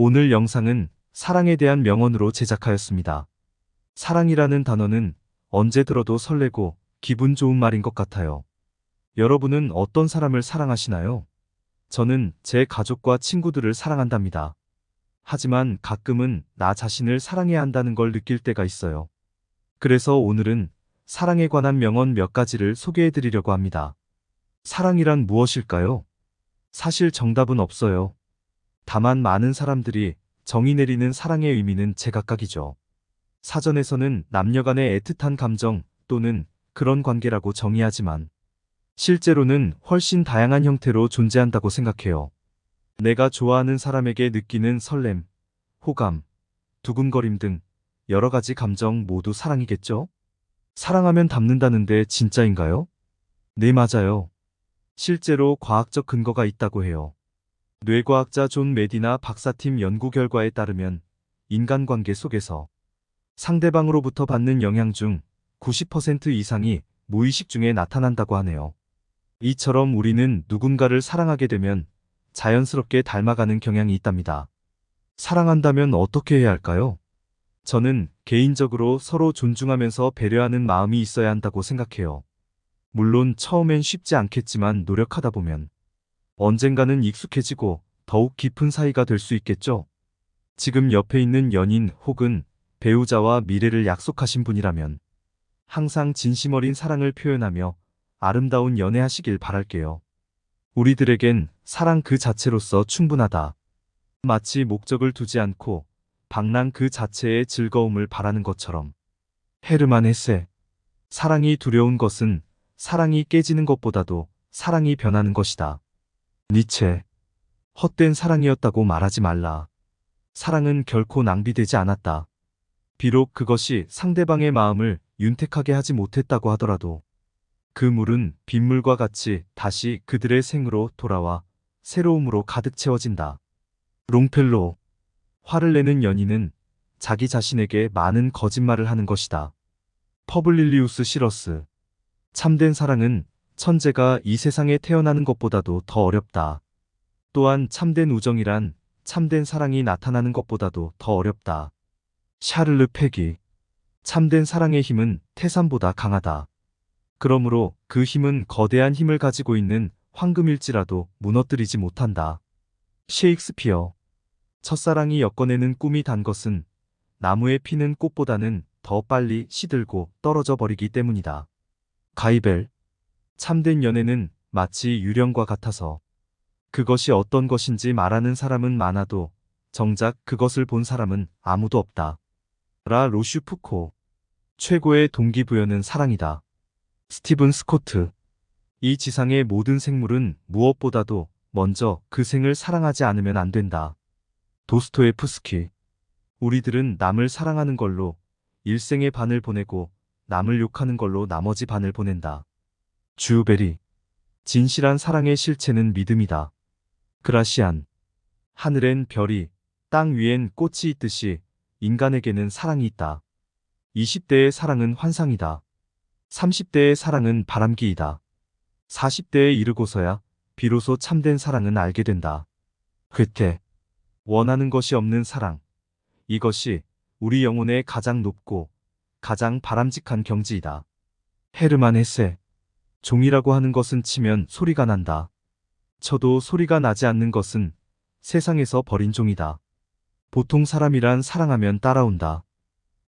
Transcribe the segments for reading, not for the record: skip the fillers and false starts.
오늘 영상은 사랑에 대한 명언으로 제작하였습니다. 사랑이라는 단어는 언제 들어도 설레고 기분 좋은 말인 것 같아요. 여러분은 어떤 사람을 사랑하시나요? 저는 제 가족과 친구들을 사랑한답니다. 하지만 가끔은 나 자신을 사랑해야 한다는 걸 느낄 때가 있어요. 그래서 오늘은 사랑에 관한 명언 몇 가지를 소개해 드리려고 합니다. 사랑이란 무엇일까요? 사실 정답은 없어요. 다만 많은 사람들이 정의 내리는 사랑의 의미는 제각각이죠. 사전에서는 남녀 간의 애틋한 감정 또는 그런 관계라고 정의하지만 실제로는 훨씬 다양한 형태로 존재한다고 생각해요. 내가 좋아하는 사람에게 느끼는 설렘, 호감, 두근거림 등 여러 가지 감정 모두 사랑이겠죠? 사랑하면 닮는다는데 진짜인가요? 네, 맞아요. 실제로 과학적 근거가 있다고 해요. 뇌과학자 존 메디나 박사팀 연구 결과에 따르면 인간관계 속에서 상대방으로부터 받는 영향 중 90% 이상이 무의식 중에 나타난다고 하네요. 이처럼 우리는 누군가를 사랑하게 되면 자연스럽게 닮아가는 경향이 있답니다. 사랑한다면 어떻게 해야 할까요? 저는 개인적으로 서로 존중하면서 배려하는 마음이 있어야 한다고 생각해요. 물론 처음엔 쉽지 않겠지만 노력하다 보면 언젠가는 익숙해지고 더욱 깊은 사이가 될 수 있겠죠? 지금 옆에 있는 연인 혹은 배우자와 미래를 약속하신 분이라면 항상 진심 어린 사랑을 표현하며 아름다운 연애하시길 바랄게요. 우리들에겐 사랑 그 자체로서 충분하다. 마치 목적을 두지 않고 방랑 그 자체의 즐거움을 바라는 것처럼. 헤르만 헤세. 사랑이 두려운 것은 사랑이 깨지는 것보다도 사랑이 변하는 것이다. 니체. 헛된 사랑이었다고 말하지 말라. 사랑은 결코 낭비되지 않았다. 비록 그것이 상대방의 마음을 윤택하게 하지 못했다고 하더라도 그 물은 빗물과 같이 다시 그들의 생으로 돌아와 새로움으로 가득 채워진다. 롱펠로. 화를 내는 연인은 자기 자신에게 많은 거짓말을 하는 것이다. 퍼블릴리우스 시러스. 참된 사랑은 천재가 이 세상에 태어나는 것보다도 더 어렵다. 또한 참된 우정이란 참된 사랑이 나타나는 것보다도 더 어렵다. 샤를르 페기. 참된 사랑의 힘은 태산보다 강하다. 그러므로 그 힘은 거대한 힘을 가지고 있는 황금일지라도 무너뜨리지 못한다. 셰익스피어. 첫사랑이 엮어내는 꿈이 단 것은 나무에 피는 꽃보다는 더 빨리 시들고 떨어져 버리기 때문이다. 가이벨. 참된 연애는 마치 유령과 같아서 그것이 어떤 것인지 말하는 사람은 많아도 정작 그것을 본 사람은 아무도 없다. 라 로슈푸코. 최고의 동기부여는 사랑이다. 스티븐 스코트. 이 지상의 모든 생물은 무엇보다도 먼저 그 생을 사랑하지 않으면 안 된다. 도스토예프스키. 우리들은 남을 사랑하는 걸로 일생의 반을 보내고 남을 욕하는 걸로 나머지 반을 보낸다. 주베리. 진실한 사랑의 실체는 믿음이다. 그라시안. 하늘엔 별이, 땅 위엔 꽃이 있듯이 인간에게는 사랑이 있다. 20대의 사랑은 환상이다. 30대의 사랑은 바람기이다. 40대에 이르고서야 비로소 참된 사랑은 알게 된다. 괴테. 원하는 것이 없는 사랑. 이것이 우리 영혼의 가장 높고 가장 바람직한 경지이다. 헤르만 헤세. 종이라고 하는 것은 치면 소리가 난다. 쳐도 소리가 나지 않는 것은 세상에서 버린 종이다. 보통 사람이란 사랑하면 따라온다.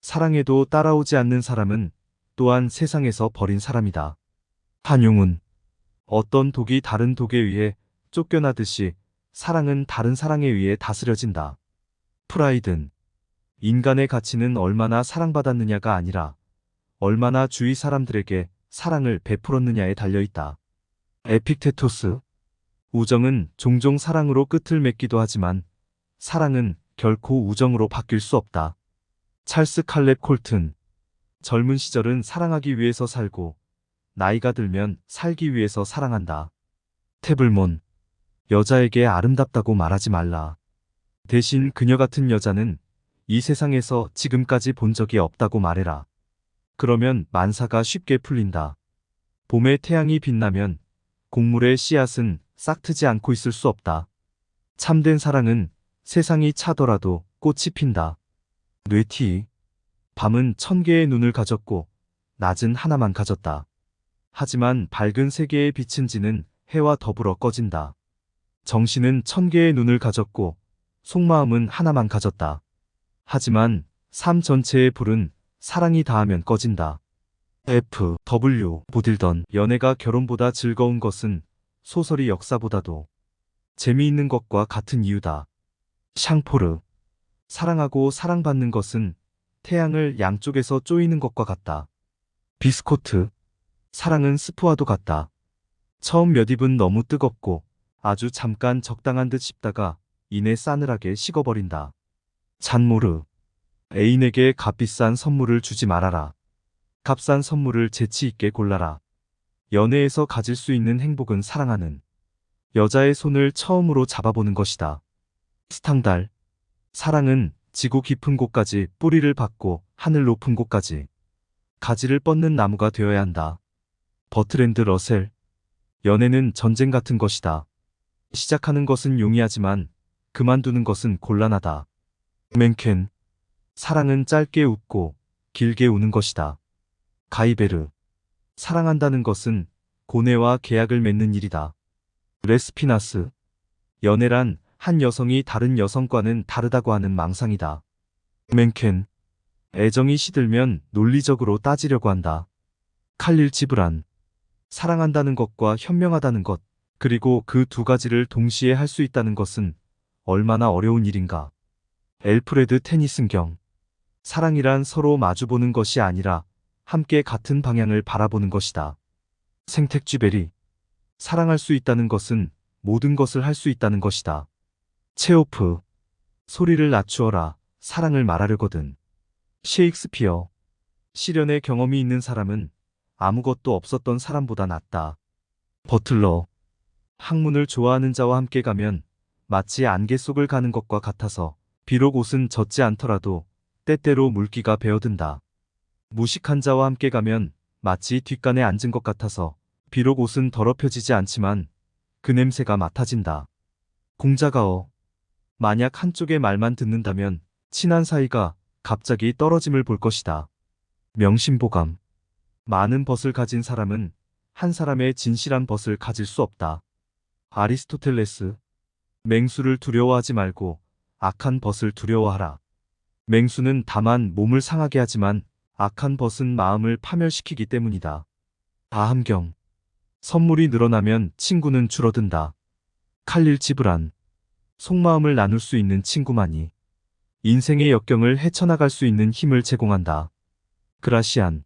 사랑해도 따라오지 않는 사람은 또한 세상에서 버린 사람이다. 한용운. 어떤 독이 다른 독에 의해 쫓겨나듯이 사랑은 다른 사랑에 의해 다스려진다. 프라이든. 인간의 가치는 얼마나 사랑받았느냐가 아니라 얼마나 주위 사람들에게 사랑을 베풀었느냐에 달려있다. 에픽테토스. 우정은 종종 사랑으로 끝을 맺기도 하지만 사랑은 결코 우정으로 바뀔 수 없다. 찰스 칼렙 콜튼. 젊은 시절은 사랑하기 위해서 살고 나이가 들면 살기 위해서 사랑한다. 태블몬. 여자에게 아름답다고 말하지 말라. 대신 그녀 같은 여자는 이 세상에서 지금까지 본 적이 없다고 말해라. 그러면 만사가 쉽게 풀린다. 봄에 태양이 빛나면 곡물의 씨앗은 싹트지 않고 있을 수 없다. 참된 사랑은 세상이 차더라도 꽃이 핀다. 뇌티. 밤은 1000개의 눈을 가졌고 낮은 하나만 가졌다. 하지만 밝은 세계의 빛은 지는 해와 더불어 꺼진다. 정신은 1000개의 눈을 가졌고 속마음은 하나만 가졌다. 하지만 삶 전체의 불은 사랑이 닿으면 꺼진다. F.W. 보딜던. 연애가 결혼보다 즐거운 것은 소설이 역사보다도 재미있는 것과 같은 이유다. 샹포르. 사랑하고 사랑받는 것은 태양을 양쪽에서 쪼이는 것과 같다. 비스코트. 사랑은 스프와도 같다. 처음 몇 입은 너무 뜨겁고 아주 잠깐 적당한 듯 싶다가 이내 싸늘하게 식어버린다. 잔모르. 애인에게 값비싼 선물을 주지 말아라. 값싼 선물을 재치 있게 골라라. 연애에서 가질 수 있는 행복은 사랑하는 여자의 손을 처음으로 잡아보는 것이다. 스탕달. 사랑은 지구 깊은 곳까지 뿌리를 받고 하늘 높은 곳까지 가지를 뻗는 나무가 되어야 한다. 버트랜드 러셀. 연애는 전쟁 같은 것이다. 시작하는 것은 용이하지만 그만두는 것은 곤란하다. 맨켄. 사랑은 짧게 웃고 길게 우는 것이다. 가이베르. 사랑한다는 것은 고뇌와 계약을 맺는 일이다. 레스피나스. 연애란 한 여성이 다른 여성과는 다르다고 하는 망상이다. 맨켄. 애정이 시들면 논리적으로 따지려고 한다. 칼릴 지브란. 사랑한다는 것과 현명하다는 것, 그리고 그 두 가지를 동시에 할 수 있다는 것은 얼마나 어려운 일인가. 엘프레드 테니슨경. 사랑이란 서로 마주보는 것이 아니라 함께 같은 방향을 바라보는 것이다. 생텍쥐베리. 사랑할 수 있다는 것은 모든 것을 할 수 있다는 것이다. 체오프. 소리를 낮추어라. 사랑을 말하려거든. 셰익스피어. 시련의 경험이 있는 사람은 아무것도 없었던 사람보다 낫다. 버틀러. 학문을 좋아하는 자와 함께 가면 마치 안개 속을 가는 것과 같아서 비록 옷은 젖지 않더라도 때때로 물기가 배어든다. 무식한 자와 함께 가면 마치 뒷간에 앉은 것 같아서 비록 옷은 더럽혀지지 않지만 그 냄새가 맡아진다. 공자가어. 만약 한쪽의 말만 듣는다면 친한 사이가 갑자기 떨어짐을 볼 것이다. 명심보감. 많은 벗을 가진 사람은 한 사람의 진실한 벗을 가질 수 없다. 아리스토텔레스. 맹수를 두려워하지 말고 악한 벗을 두려워하라. 맹수는 다만 몸을 상하게 하지만 악한 벗은 마음을 파멸시키기 때문이다. 아함경. 선물이 늘어나면 친구는 줄어든다. 칼릴 지브란. 속마음을 나눌 수 있는 친구만이 인생의 역경을 헤쳐나갈 수 있는 힘을 제공한다. 그라시안.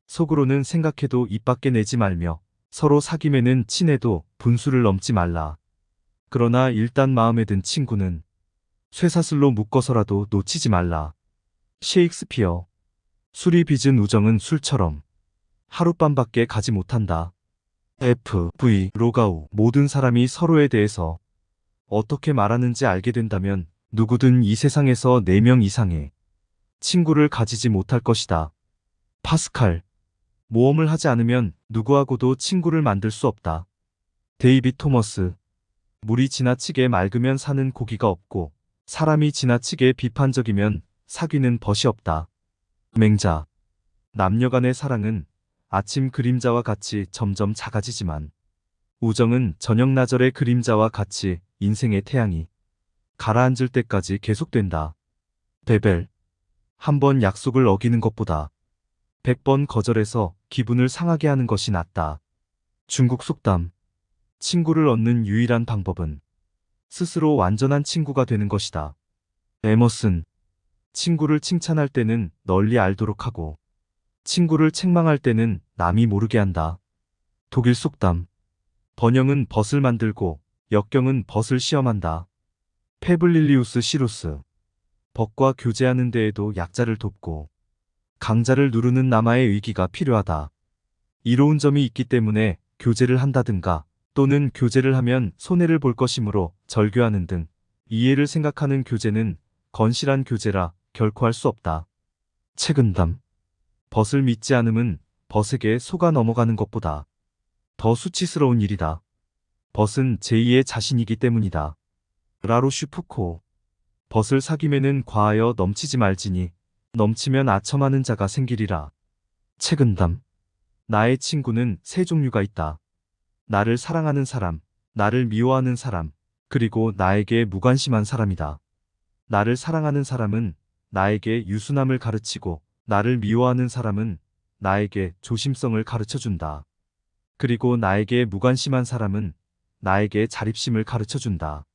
속으로는 생각해도 입 밖에 내지 말며 서로 사귐에는 친해도 분수를 넘지 말라. 그러나 일단 마음에 든 친구는 쇠사슬로 묶어서라도 놓치지 말라. 셰익스피어. 술이 빚은 우정은 술처럼 하룻밤밖에 가지 못한다. F.V. 로가우. 모든 사람이 서로에 대해서 어떻게 말하는지 알게 된다면 누구든 이 세상에서 4명 이상의 친구를 가지지 못할 것이다. 파스칼. 모험을 하지 않으면 누구하고도 친구를 만들 수 없다. 데이빗 토머스. 물이 지나치게 맑으면 사는 고기가 없고 사람이 지나치게 비판적이면 사귀는 벗이 없다. 맹자. 남녀 간의 사랑은 아침 그림자와 같이 점점 작아지지만 우정은 저녁나절의 그림자와 같이 인생의 태양이 가라앉을 때까지 계속된다. 베벨. 한 번 약속을 어기는 것보다 100번 거절해서 기분을 상하게 하는 것이 낫다. 중국 속담. 친구를 얻는 유일한 방법은 스스로 완전한 친구가 되는 것이다. 에머슨. 친구를 칭찬할 때는 널리 알도록 하고 친구를 책망할 때는 남이 모르게 한다. 독일 속담. 번영은 벗을 만들고 역경은 벗을 시험한다. 페블릴리우스 시루스. 벗과 교제하는 데에도 약자를 돕고 강자를 누르는 남아의 의기가 필요하다. 이로운 점이 있기 때문에 교제를 한다든가 또는 교제를 하면 손해를 볼 것이므로 절교하는 등 이해를 생각하는 교제는 건실한 교제라 결코 할 수 없다. 책은담. 벗을 믿지 않음은 벗에게 속아 넘어가는 것보다 더 수치스러운 일이다. 벗은 제2의 자신이기 때문이다. 라로슈 푸코. 벗을 사귐에는 과하여 넘치지 말지니 넘치면 아첨하는 자가 생기리라. 책은담. 나의 친구는 세 종류가 있다. 나를 사랑하는 사람, 나를 미워하는 사람, 그리고 나에게 무관심한 사람이다. 나를 사랑하는 사람은 나에게 유순함을 가르치고 나를 미워하는 사람은 나에게 조심성을 가르쳐 준다. 그리고 나에게 무관심한 사람은 나에게 자립심을 가르쳐 준다.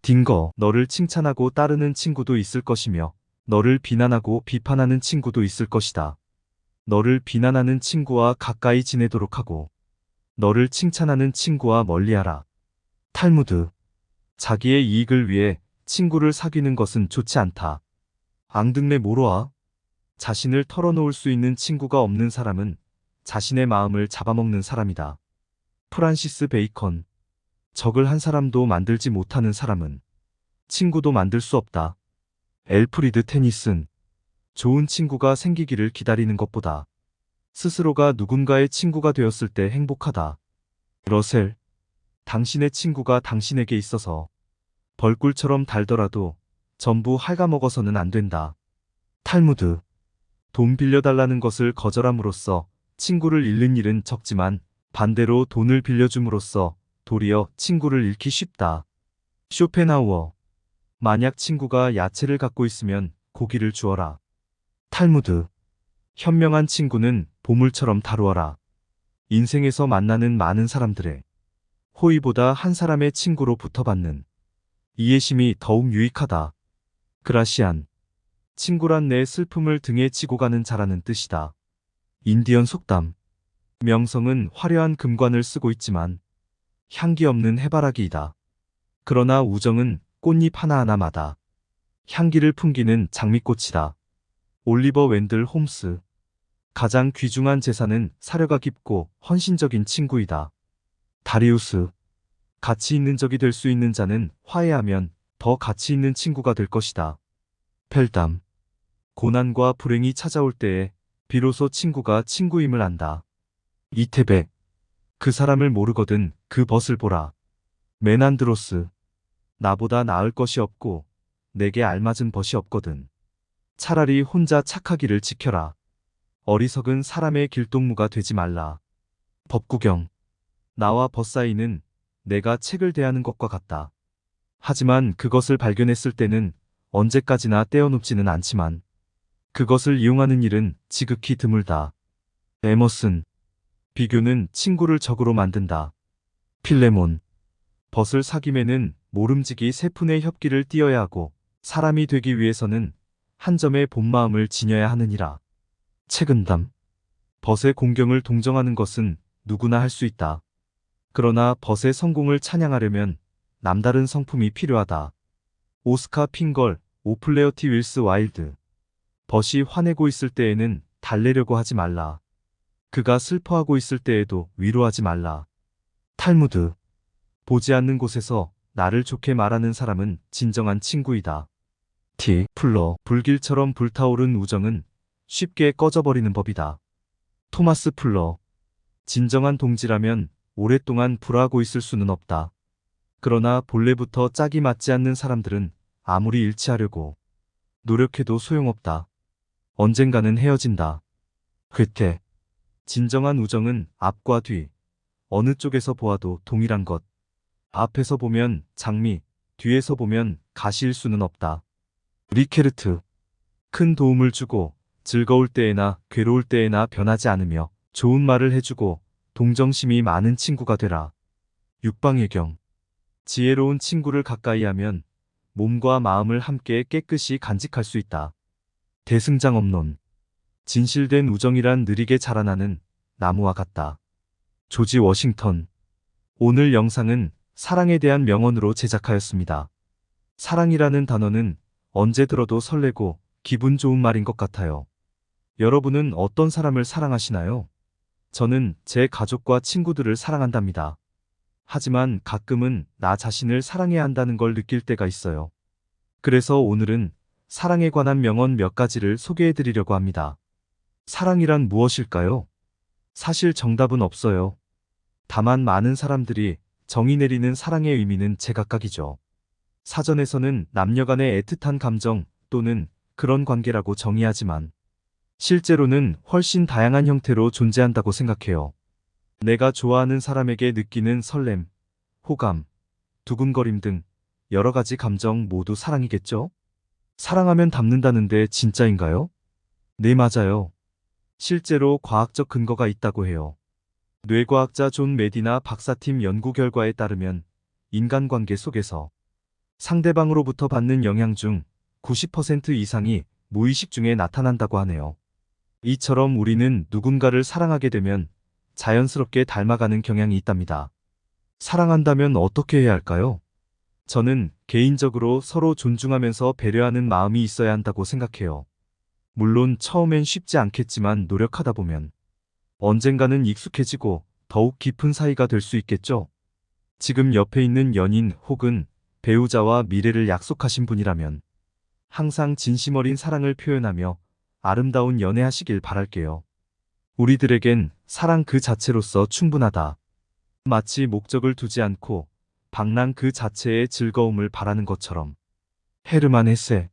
딩거. 너를 칭찬하고 따르는 친구도 있을 것이며 너를 비난하고 비판하는 친구도 있을 것이다. 너를 비난하는 친구와 가까이 지내도록 하고 너를 칭찬하는 친구와 멀리하라. 탈무드. 자기의 이익을 위해 친구를 사귀는 것은 좋지 않다. 앙등레 모로아. 자신을 털어놓을 수 있는 친구가 없는 사람은 자신의 마음을 잡아먹는 사람이다. 프란시스 베이컨. 적을 한 사람도 만들지 못하는 사람은 친구도 만들 수 없다. 엘프리드 테니슨. 좋은 친구가 생기기를 기다리는 것보다 스스로가 누군가의 친구가 되었을 때 행복하다. 러셀. 당신의 친구가 당신에게 있어서 벌꿀처럼 달더라도 전부 갉아먹어서는 안 된다. 탈무드. 돈 빌려달라는 것을 거절함으로써 친구를 잃는 일은 적지만 반대로 돈을 빌려줌으로써 도리어 친구를 잃기 쉽다. 쇼펜하우어. 만약 친구가 야채를 갖고 있으면 고기를 주어라. 탈무드. 현명한 친구는 보물처럼 다루어라. 인생에서 만나는 많은 사람들의 호의보다 한 사람의 친구로 붙어받는 이해심이 더욱 유익하다. 그라시안. 친구란 내 슬픔을 등에 지고 가는 자라는 뜻이다. 인디언 속담. 명성은 화려한 금관을 쓰고 있지만 향기 없는 해바라기이다. 그러나 우정은 꽃잎 하나하나마다 향기를 풍기는 장미꽃이다. 올리버 웬들 홈스. 가장 귀중한 재산은 사려가 깊고 헌신적인 친구이다. 다리우스. 가치 있는 적이 될 수 있는 자는 화해하면 더 가치 있는 친구가 될 것이다. 펠담. 고난과 불행이 찾아올 때에 비로소 친구가 친구임을 안다. 이태백. 그 사람을 모르거든 그 벗을 보라. 메난드로스. 나보다 나을 것이 없고 내게 알맞은 벗이 없거든. 차라리 혼자 착하기를 지켜라. 어리석은 사람의 길동무가 되지 말라. 법구경. 나와 벗 사이는 내가 책을 대하는 것과 같다. 하지만 그것을 발견했을 때는 언제까지나 떼어놓지는 않지만 그것을 이용하는 일은 지극히 드물다. 에머슨. 비교는 친구를 적으로 만든다. 필레몬. 벗을 사귐에는 모름지기 세 푼의 협기를 띄어야 하고 사람이 되기 위해서는 한 점의 본마음을 지녀야 하느니라. 책은담. 벗의 공경을 동정하는 것은 누구나 할 수 있다. 그러나 벗의 성공을 찬양하려면 남다른 성품이 필요하다. 오스카 핑걸, 오플레어티 윌스 와일드. 벗이 화내고 있을 때에는 달래려고 하지 말라. 그가 슬퍼하고 있을 때에도 위로하지 말라. 탈무드. 보지 않는 곳에서 나를 좋게 말하는 사람은 진정한 친구이다. 풀러. 불길처럼 불타오른 우정은 쉽게 꺼져버리는 법이다. 토마스 풀러. 진정한 동지라면 오랫동안 불화하고 있을 수는 없다. 그러나 본래부터 짝이 맞지 않는 사람들은 아무리 일치하려고 노력해도 소용없다. 언젠가는 헤어진다. 괴테. 진정한 우정은 앞과 뒤, 어느 쪽에서 보아도 동일한 것. 앞에서 보면 장미, 뒤에서 보면 가시일 수는 없다. 리케르트. 큰 도움을 주고 즐거울 때에나 괴로울 때에나 변하지 않으며 좋은 말을 해주고 동정심이 많은 친구가 되라. 육방예경. 지혜로운 친구를 가까이 하면 몸과 마음을 함께 깨끗이 간직할 수 있다. 대승장엄론. 진실된 우정이란 느리게 자라나는 나무와 같다. 조지 워싱턴. 오늘 영상은 사랑에 대한 명언으로 제작하였습니다. 사랑이라는 단어는 언제 들어도 설레고 기분 좋은 말인 것 같아요. 여러분은 어떤 사람을 사랑하시나요? 저는 제 가족과 친구들을 사랑한답니다. 하지만 가끔은 나 자신을 사랑해야 한다는 걸 느낄 때가 있어요. 그래서 오늘은 사랑에 관한 명언 몇 가지를 소개해 드리려고 합니다. 사랑이란 무엇일까요? 사실 정답은 없어요. 다만 많은 사람들이 정의 내리는 사랑의 의미는 제각각이죠. 사전에서는 남녀 간의 애틋한 감정 또는 그런 관계라고 정의하지만 실제로는 훨씬 다양한 형태로 존재한다고 생각해요. 내가 좋아하는 사람에게 느끼는 설렘, 호감, 두근거림 등 여러 가지 감정 모두 사랑이겠죠? 사랑하면 닮는다는데 진짜인가요? 네, 맞아요. 실제로 과학적 근거가 있다고 해요. 뇌과학자 존 메디나 박사팀 연구 결과에 따르면 인간관계 속에서 상대방으로부터 받는 영향 중 90% 이상이 무의식 중에 나타난다고 하네요. 이처럼 우리는 누군가를 사랑하게 되면 자연스럽게 닮아가는 경향이 있답니다. 사랑한다면 어떻게 해야 할까요? 저는 개인적으로 서로 존중하면서 배려하는 마음이 있어야 한다고 생각해요. 물론 처음엔 쉽지 않겠지만 노력하다 보면 언젠가는 익숙해지고 더욱 깊은 사이가 될 수 있겠죠? 지금 옆에 있는 연인 혹은 배우자와 미래를 약속하신 분이라면 항상 진심 어린 사랑을 표현하며 아름다운 연애하시길 바랄게요. 우리들에겐 사랑 그 자체로서 충분하다. 마치 목적을 두지 않고 방랑 그 자체의 즐거움을 바라는 것처럼. 헤르만 헤세.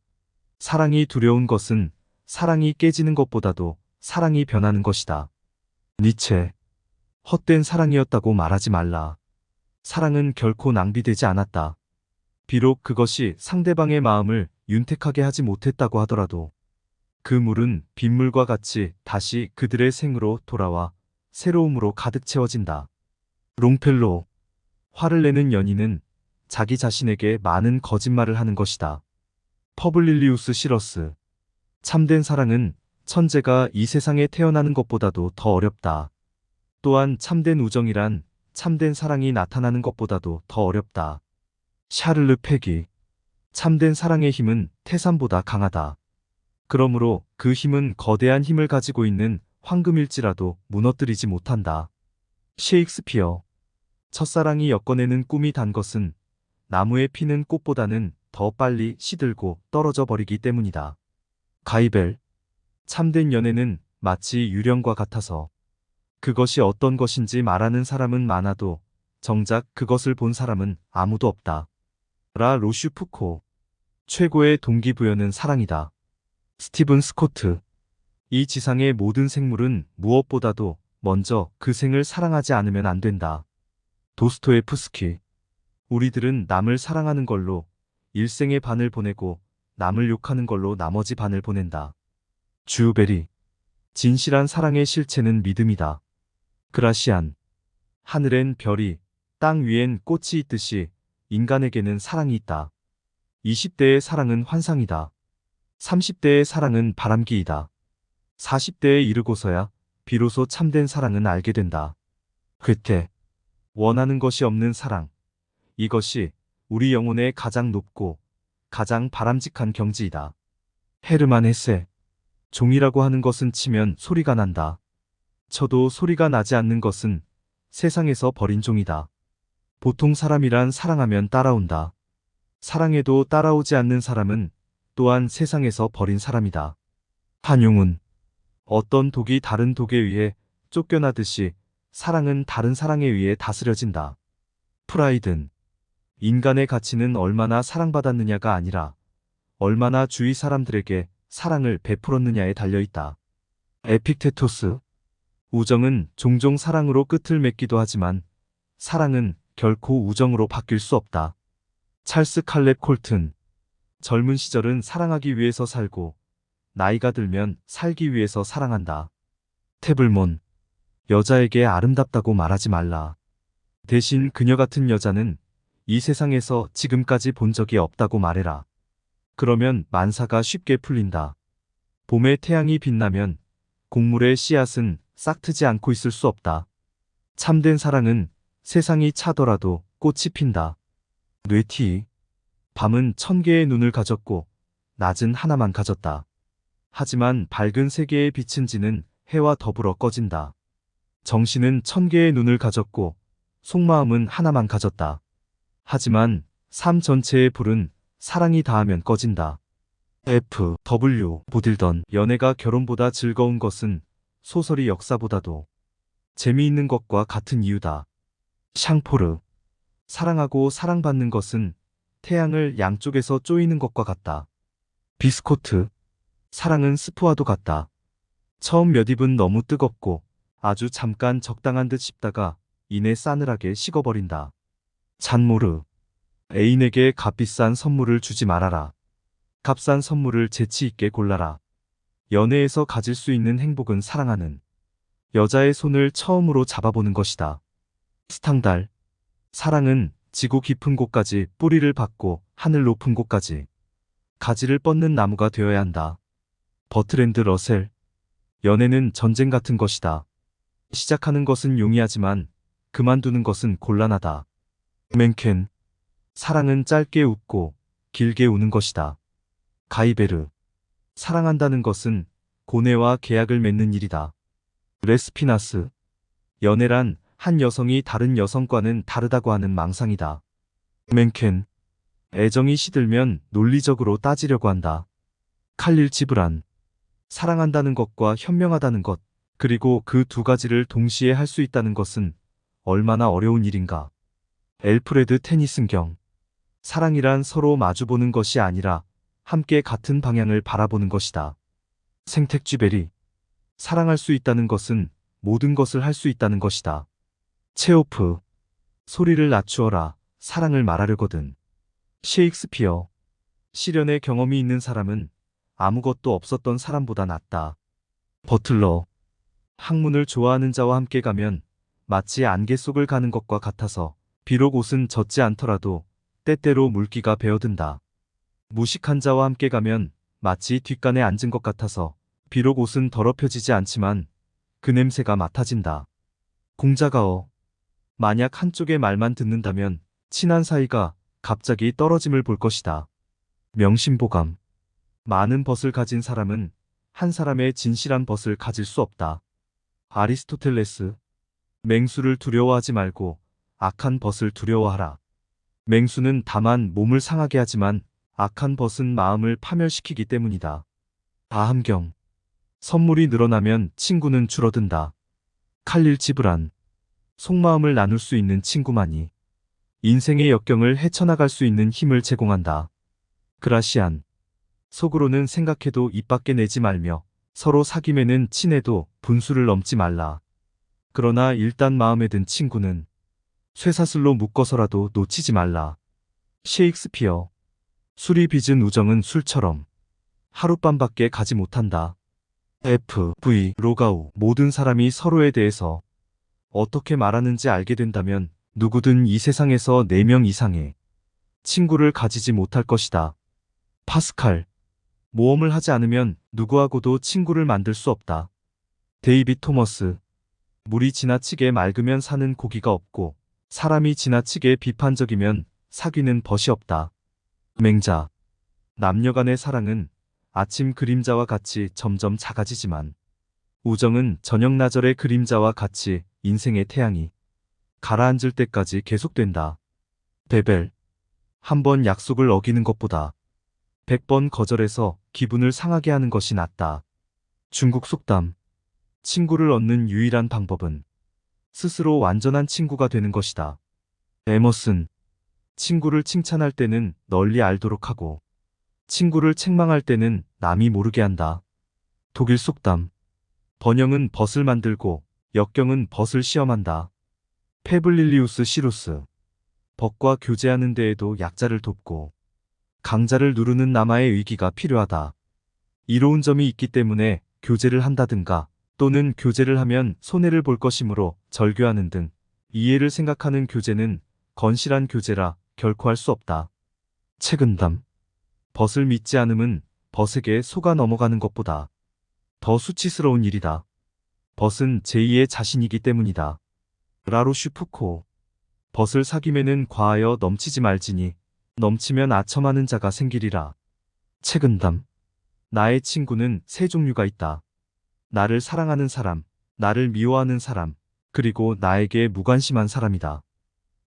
사랑이 두려운 것은 사랑이 깨지는 것보다도 사랑이 변하는 것이다. 니체. 헛된 사랑이었다고 말하지 말라. 사랑은 결코 낭비되지 않았다. 비록 그것이 상대방의 마음을 윤택하게 하지 못했다고 하더라도 그 물은 빗물과 같이 다시 그들의 생으로 돌아와 새로움으로 가득 채워진다. 롱펠로. 화를 내는 연인은 자기 자신에게 많은 거짓말을 하는 것이다. 퍼블릴리우스 시러스. 참된 사랑은 천재가 이 세상에 태어나는 것보다도 더 어렵다. 또한 참된 우정이란 참된 사랑이 나타나는 것보다도 더 어렵다. 샤를르 페기. 참된 사랑의 힘은 태산보다 강하다. 그러므로 그 힘은 거대한 힘을 가지고 있는 황금일지라도 무너뜨리지 못한다. 셰익스피어. 첫사랑이 엮어내는 꿈이 단 것은 나무에 피는 꽃보다는 더 빨리 시들고 떨어져 버리기 때문이다. 가이벨. 참된 연애는 마치 유령과 같아서 그것이 어떤 것인지 말하는 사람은 많아도 정작 그것을 본 사람은 아무도 없다. 라 로슈푸코. 최고의 동기부여는 사랑이다. 스티븐 스코트. 이 지상의 모든 생물은 무엇보다도 먼저 그 생을 사랑하지 않으면 안 된다. 도스토예프스키. 우리들은 남을 사랑하는 걸로 일생의 반을 보내고 남을 욕하는 걸로 나머지 반을 보낸다. 주베리. 진실한 사랑의 실체는 믿음이다. 그라시안. 하늘엔 별이, 땅 위엔 꽃이 있듯이 인간에게는 사랑이 있다. 20대의 사랑은 환상이다. 30대의 사랑은 바람기이다. 40대에 이르고서야 비로소 참된 사랑은 알게 된다. 괴테. 원하는 것이 없는 사랑. 이것이 우리 영혼의 가장 높고 가장 바람직한 경지이다. 헤르만 헤세. 종이라고 하는 것은 치면 소리가 난다. 쳐도 소리가 나지 않는 것은 세상에서 버린 종이다. 보통 사람이란 사랑하면 따라온다. 사랑해도 따라오지 않는 사람은 또한 세상에서 버린 사람이다. 한용운. 어떤 독이 다른 독에 의해 쫓겨나듯이 사랑은 다른 사랑에 의해 다스려진다. 프라이든. 인간의 가치는 얼마나 사랑받았느냐가 아니라 얼마나 주위 사람들에게 사랑을 베풀었느냐에 달려있다. 에픽테토스. 우정은 종종 사랑으로 끝을 맺기도 하지만 사랑은 결코 우정으로 바뀔 수 없다. 찰스 칼렙 콜튼. 젊은 시절은 사랑하기 위해서 살고 나이가 들면 살기 위해서 사랑한다. 태블몬. 여자에게 아름답다고 말하지 말라. 대신 그녀 같은 여자는 이 세상에서 지금까지 본 적이 없다고 말해라. 그러면 만사가 쉽게 풀린다. 봄에 태양이 빛나면 곡물의 씨앗은 싹트지 않고 있을 수 없다. 참된 사랑은 세상이 차더라도 꽃이 핀다. 뇌티. 밤은 1000개의 눈을 가졌고 낮은 하나만 가졌다. 하지만 밝은 세계의 빛은 지는 해와 더불어 꺼진다. 정신은 1000개의 눈을 가졌고 속마음은 하나만 가졌다. 하지만 삶 전체의 불은 사랑이 닿으면 꺼진다. F. W. 보딜던. 연애가 결혼보다 즐거운 것은 소설이 역사보다도 재미있는 것과 같은 이유다. 샹포르. 사랑하고 사랑받는 것은 태양을 양쪽에서 쪼이는 것과 같다. 비스코트. 사랑은 스프와도 같다. 처음 몇 입은 너무 뜨겁고 아주 잠깐 적당한 듯 싶다가 이내 싸늘하게 식어버린다. 잔모르. 애인에게 값비싼 선물을 주지 말아라. 값싼 선물을 재치 있게 골라라. 연애에서 가질 수 있는 행복은 사랑하는 여자의 손을 처음으로 잡아보는 것이다. 스탕달. 사랑은 지구 깊은 곳까지 뿌리를 받고 하늘 높은 곳까지 가지를 뻗는 나무가 되어야 한다. 버트랜드 러셀. 연애는 전쟁 같은 것이다. 시작하는 것은 용이하지만 그만두는 것은 곤란하다. 맨켄. 사랑은 짧게 웃고 길게 우는 것이다. 가이베르. 사랑한다는 것은 고뇌와 계약을 맺는 일이다. 레스피나스. 연애란 한 여성이 다른 여성과는 다르다고 하는 망상이다. 맨켄. 애정이 시들면 논리적으로 따지려고 한다. 칼릴 지브란. 사랑한다는 것과 현명하다는 것, 그리고 그 두 가지를 동시에 할 수 있다는 것은 얼마나 어려운 일인가. 엘프레드 테니슨경. 사랑이란 서로 마주보는 것이 아니라 함께 같은 방향을 바라보는 것이다. 생텍쥐베리. 사랑할 수 있다는 것은 모든 것을 할 수 있다는 것이다. 체오프. 소리를 낮추어라. 사랑을 말하려거든. 셰익스피어. 시련의 경험이 있는 사람은 아무것도 없었던 사람보다 낫다. 버틀러. 학문을 좋아하는 자와 함께 가면 마치 안개 속을 가는 것과 같아서 비록 옷은 젖지 않더라도 때때로 물기가 배어든다. 무식한 자와 함께 가면 마치 뒷간에 앉은 것 같아서 비록 옷은 더럽혀지지 않지만 그 냄새가 맡아진다. 공자가어. 만약 한쪽의 말만 듣는다면 친한 사이가 갑자기 떨어짐을 볼 것이다. 명심보감. 많은 벗을 가진 사람은 한 사람의 진실한 벗을 가질 수 없다. 아리스토텔레스. 맹수를 두려워하지 말고 악한 벗을 두려워하라. 맹수는 다만 몸을 상하게 하지만 악한 벗은 마음을 파멸시키기 때문이다. 아함경. 선물이 늘어나면 친구는 줄어든다. 칼릴 지브란. 속마음을 나눌 수 있는 친구만이 인생의 역경을 헤쳐나갈 수 있는 힘을 제공한다. 그라시안. 속으로는 생각해도 입 밖에 내지 말며 서로 사귐에는 친해도 분수를 넘지 말라. 그러나 일단 마음에 든 친구는 쇠사슬로 묶어서라도 놓치지 말라. 셰익스피어. 술이 빚은 우정은 술처럼 하룻밤밖에 가지 못한다. F.V. 로가우. 모든 사람이 서로에 대해서 어떻게 말하는지 알게 된다면 누구든 이 세상에서 4명 이상의 친구를 가지지 못할 것이다. 파스칼. 모험을 하지 않으면 누구하고도 친구를 만들 수 없다. 데이빗 토머스. 물이 지나치게 맑으면 사는 고기가 없고 사람이 지나치게 비판적이면 사귀는 벗이 없다. 맹자. 남녀 간의 사랑은 아침 그림자와 같이 점점 작아지지만 우정은 저녁나절의 그림자와 같이 인생의 태양이 가라앉을 때까지 계속된다. 베벨. 한 번 약속을 어기는 것보다 100번 거절해서 기분을 상하게 하는 것이 낫다. 중국 속담. 친구를 얻는 유일한 방법은 스스로 완전한 친구가 되는 것이다. 에머슨. 친구를 칭찬할 때는 널리 알도록 하고 친구를 책망할 때는 남이 모르게 한다. 독일 속담. 번영은 벗을 만들고 역경은 벗을 시험한다. 페블릴리우스 시루스. 벗과 교제하는 데에도 약자를 돕고 강자를 누르는 남아의 의기가 필요하다. 이로운 점이 있기 때문에 교제를 한다든가 또는 교제를 하면 손해를 볼 것이므로 절교하는 등 이해를 생각하는 교제는 건실한 교제라 결코 할 수 없다. 책은담. 벗을 믿지 않음은 벗에게 속아 넘어가는 것보다 더 수치스러운 일이다. 벗은 제2의 자신이기 때문이다. 라로슈푸코. 벗을 사귐에는 과하여 넘치지 말지니 넘치면 아첨하는 자가 생기리라. 책은담. 나의 친구는 세 종류가 있다. 나를 사랑하는 사람, 나를 미워하는 사람, 그리고 나에게 무관심한 사람이다.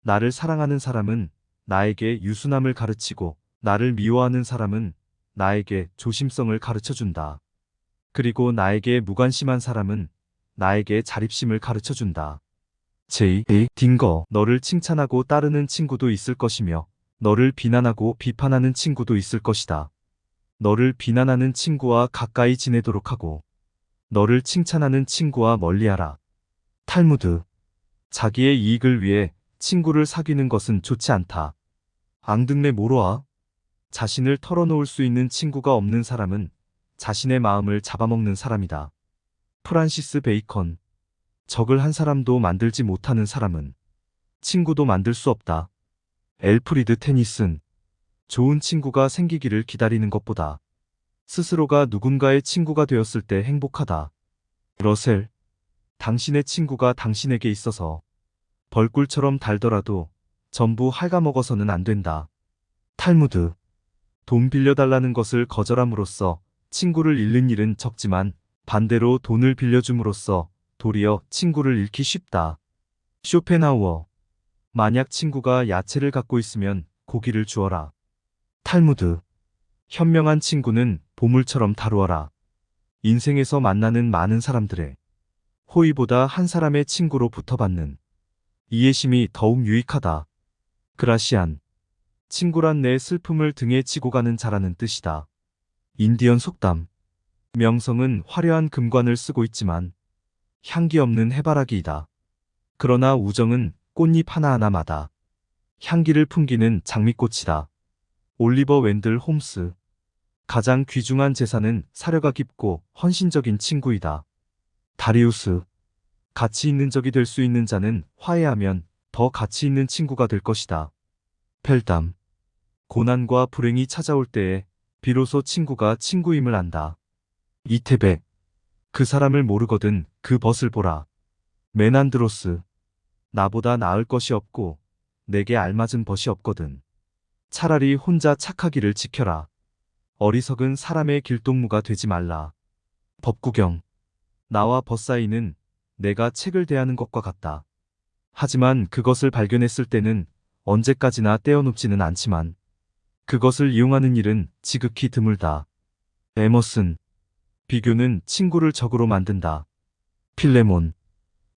나를 사랑하는 사람은 나에게 유순함을 가르치고 나를 미워하는 사람은 나에게 조심성을 가르쳐준다. 그리고 나에게 무관심한 사람은 나에게 자립심을 가르쳐준다. J. 딩거. 너를 칭찬하고 따르는 친구도 있을 것이며 너를 비난하고 비판하는 친구도 있을 것이다. 너를 비난하는 친구와 가까이 지내도록 하고, 너를 칭찬하는 친구와 멀리하라. 탈무드. 자기의 이익을 위해 친구를 사귀는 것은 좋지 않다. 앙등레 모로아. 자신을 털어놓을 수 있는 친구가 없는 사람은 자신의 마음을 잡아먹는 사람이다. 프란시스 베이컨. 적을 한 사람도 만들지 못하는 사람은 친구도 만들 수 없다. 엘프리드 테니슨. 좋은 친구가 생기기를 기다리는 것보다 스스로가 누군가의 친구가 되었을 때 행복하다. 러셀. 당신의 친구가 당신에게 있어서 벌꿀처럼 달더라도 전부 갉아먹어서는 안 된다. 탈무드. 돈 빌려달라는 것을 거절함으로써 친구를 잃는 일은 적지만 반대로 돈을 빌려줌으로써 도리어 친구를 잃기 쉽다. 쇼펜하우어. 만약 친구가 야채를 갖고 있으면 고기를 주어라. 탈무드. 현명한 친구는 보물처럼 다루어라. 인생에서 만나는 많은 사람들의 호의보다 한 사람의 친구로 붙어받는 이해심이 더욱 유익하다. 그라시안. 친구란 내 슬픔을 등에 지고 가는 자라는 뜻이다. 인디언 속담. 명성은 화려한 금관을 쓰고 있지만 향기 없는 해바라기이다. 그러나 우정은 꽃잎 하나하나마다 향기를 풍기는 장미꽃이다. 올리버 웬들 홈스. 가장 귀중한 재산은 사려가 깊고 헌신적인 친구이다. 다리우스. 가치 있는 적이 될 수 있는 자는 화해하면 더 가치 있는 친구가 될 것이다. 펠담. 고난과 불행이 찾아올 때에 비로소 친구가 친구임을 안다. 이태백. 그 사람을 모르거든 그 벗을 보라. 메난드로스. 나보다 나을 것이 없고 내게 알맞은 벗이 없거든. 차라리 혼자 착하기를 지켜라. 어리석은 사람의 길동무가 되지 말라. 법구경. 나와 벗 사이는 내가 책을 대하는 것과 같다. 하지만 그것을 발견했을 때는 언제까지나 떼어놓지는 않지만 그것을 이용하는 일은 지극히 드물다. 에머슨. 비교는 친구를 적으로 만든다. 필레몬.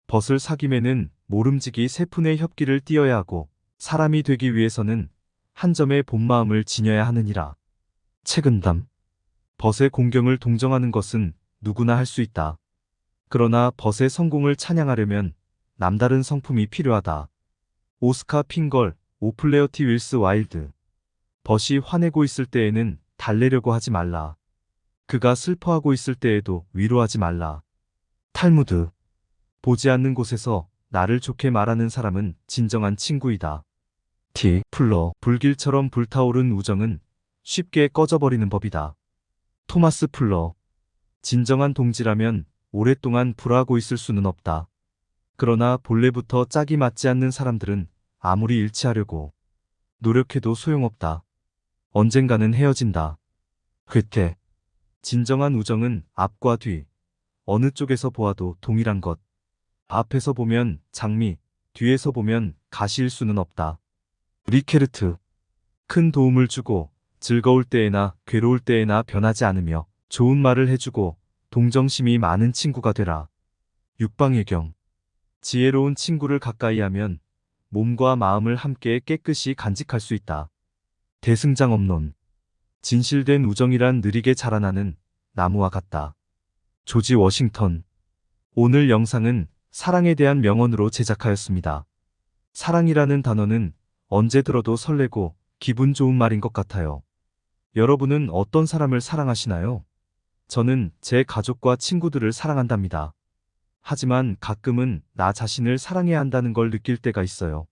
벗을 사귐에는 모름지기 세 푼의 협기를 띄어야 하고 사람이 되기 위해서는 한 점의 본마음을 지녀야 하느니라. 책은담. 벗의 공경을 동정하는 것은 누구나 할 수 있다. 그러나 벗의 성공을 찬양하려면 남다른 성품이 필요하다. 오스카 핑걸, 오플레어티 윌스 와일드. 벗이 화내고 있을 때에는 달래려고 하지 말라. 그가 슬퍼하고 있을 때에도 위로하지 말라. 탈무드. 보지 않는 곳에서 나를 좋게 말하는 사람은 진정한 친구이다. 티. 플러. 불길처럼 불타오른 우정은 쉽게 꺼져버리는 법이다. 토마스 플러. 진정한 동지라면 오랫동안 불화하고 있을 수는 없다. 그러나 본래부터 짝이 맞지 않는 사람들은 아무리 일치하려고 노력해도 소용없다. 언젠가는 헤어진다. 괴테. 진정한 우정은 앞과 뒤, 어느 쪽에서 보아도 동일한 것. 앞에서 보면 장미, 뒤에서 보면 가시일 수는 없다. 리케르트. 큰 도움을 주고 즐거울 때에나 괴로울 때에나 변하지 않으며 좋은 말을 해주고 동정심이 많은 친구가 되라. 육방예경. 지혜로운 친구를 가까이 하면 몸과 마음을 함께 깨끗이 간직할 수 있다. 대승장엄론. 진실된 우정이란 느리게 자라나는 나무와 같다. 조지 워싱턴. 오늘 영상은 사랑에 대한 명언으로 제작하였습니다. 사랑이라는 단어는 언제 들어도 설레고 기분 좋은 말인 것 같아요. 여러분은 어떤 사람을 사랑하시나요? 저는 제 가족과 친구들을 사랑한답니다. 하지만 가끔은 나 자신을 사랑해야 한다는 걸 느낄 때가 있어요.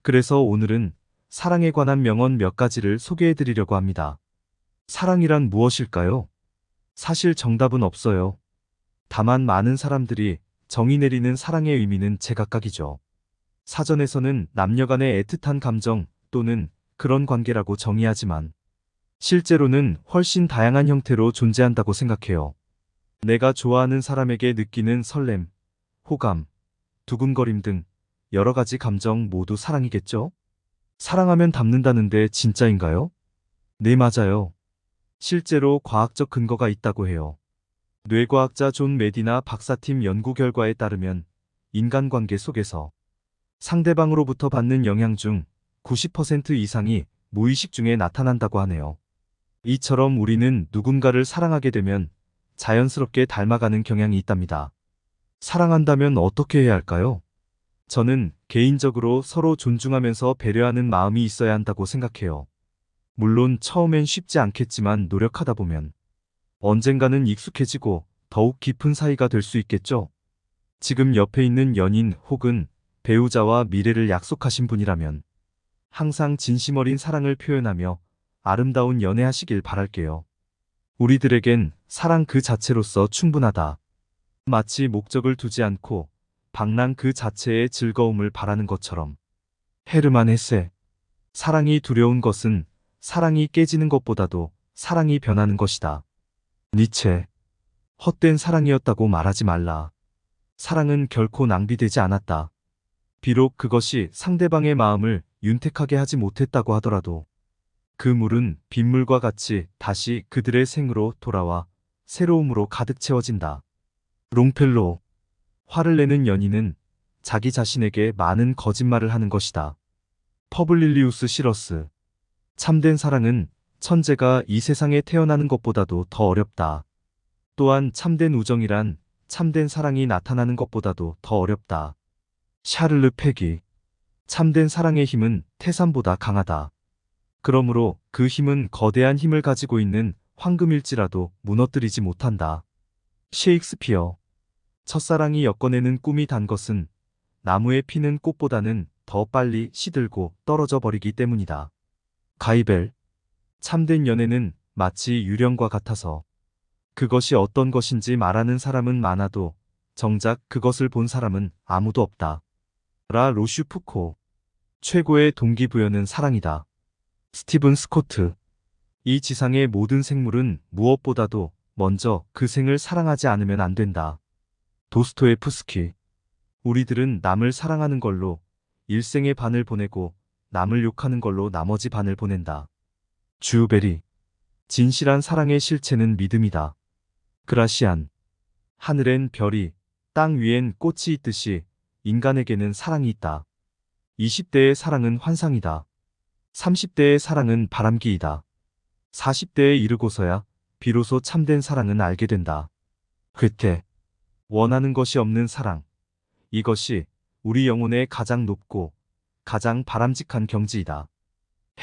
그래서 오늘은 사랑에 관한 명언 몇 가지를 소개해 드리려고 합니다. 사랑이란 무엇일까요? 사실 정답은 없어요. 다만 많은 사람들이 정의 내리는 사랑의 의미는 제각각이죠. 사전에서는 남녀 간의 애틋한 감정 또는 그런 관계라고 정의하지만 실제로는 훨씬 다양한 형태로 존재한다고 생각해요. 내가 좋아하는 사람에게 느끼는 설렘, 호감, 두근거림 등 여러 가지 감정 모두 사랑이겠죠? 사랑하면 닮는다는데 진짜인가요? 네, 맞아요. 실제로 과학적 근거가 있다고 해요. 뇌과학자 존 메디나 박사팀 연구 결과에 따르면 인간관계 속에서 상대방으로부터 받는 영향 중 90% 이상이 무의식 중에 나타난다고 하네요. 이처럼 우리는 누군가를 사랑하게 되면 자연스럽게 닮아가는 경향이 있답니다. 사랑한다면 어떻게 해야 할까요? 저는 개인적으로 서로 존중하면서 배려하는 마음이 있어야 한다고 생각해요. 물론 처음엔 쉽지 않겠지만 노력하다 보면 언젠가는 익숙해지고 더욱 깊은 사이가 될 수 있겠죠? 지금 옆에 있는 연인 혹은 배우자와 미래를 약속하신 분이라면 항상 진심 어린 사랑을 표현하며 아름다운 연애하시길 바랄게요. 우리들에겐 사랑 그 자체로서 충분하다. 마치 목적을 두지 않고 방랑 그 자체의 즐거움을 바라는 것처럼. 헤르만 헤세. 사랑이 두려운 것은 사랑이 깨지는 것보다도 사랑이 변하는 것이다. 니체. 헛된 사랑이었다고 말하지 말라. 사랑은 결코 낭비되지 않았다. 비록 그것이 상대방의 마음을 윤택하게 하지 못했다고 하더라도 그 물은 빗물과 같이 다시 그들의 생으로 돌아와 새로움으로 가득 채워진다. 롱펠로. 화를 내는 연인은 자기 자신에게 많은 거짓말을 하는 것이다. 퍼블릴리우스 시러스. 참된 사랑은 천재가 이 세상에 태어나는 것보다도 더 어렵다. 또한 참된 우정이란 참된 사랑이 나타나는 것보다도 더 어렵다. 샤를르 페기. 참된 사랑의 힘은 태산보다 강하다. 그러므로 그 힘은 거대한 힘을 가지고 있는 황금일지라도 무너뜨리지 못한다. 셰익스피어. 첫사랑이 엮어내는 꿈이 단 것은 나무에 피는 꽃보다는 더 빨리 시들고 떨어져 버리기 때문이다. 가이벨. 참된 연애는 마치 유령과 같아서 그것이 어떤 것인지 말하는 사람은 많아도 정작 그것을 본 사람은 아무도 없다. 라 로슈푸코. 최고의 동기부여는 사랑이다. 스티븐 스코트. 이 지상의 모든 생물은 무엇보다도 먼저 그 생을 사랑하지 않으면 안 된다. 도스토예프스키. 우리들은 남을 사랑하는 걸로 일생의 반을 보내고 남을 욕하는 걸로 나머지 반을 보낸다. 주베리. 진실한 사랑의 실체는 믿음이다. 그라시안. 하늘엔 별이, 땅 위엔 꽃이 있듯이 인간에게는 사랑이 있다. 20대의 사랑은 환상이다. 30대의 사랑은 바람기이다. 40대에 이르고서야 비로소 참된 사랑은 알게 된다. 괴테. 원하는 것이 없는 사랑. 이것이 우리 영혼의 가장 높고 가장 바람직한 경지이다.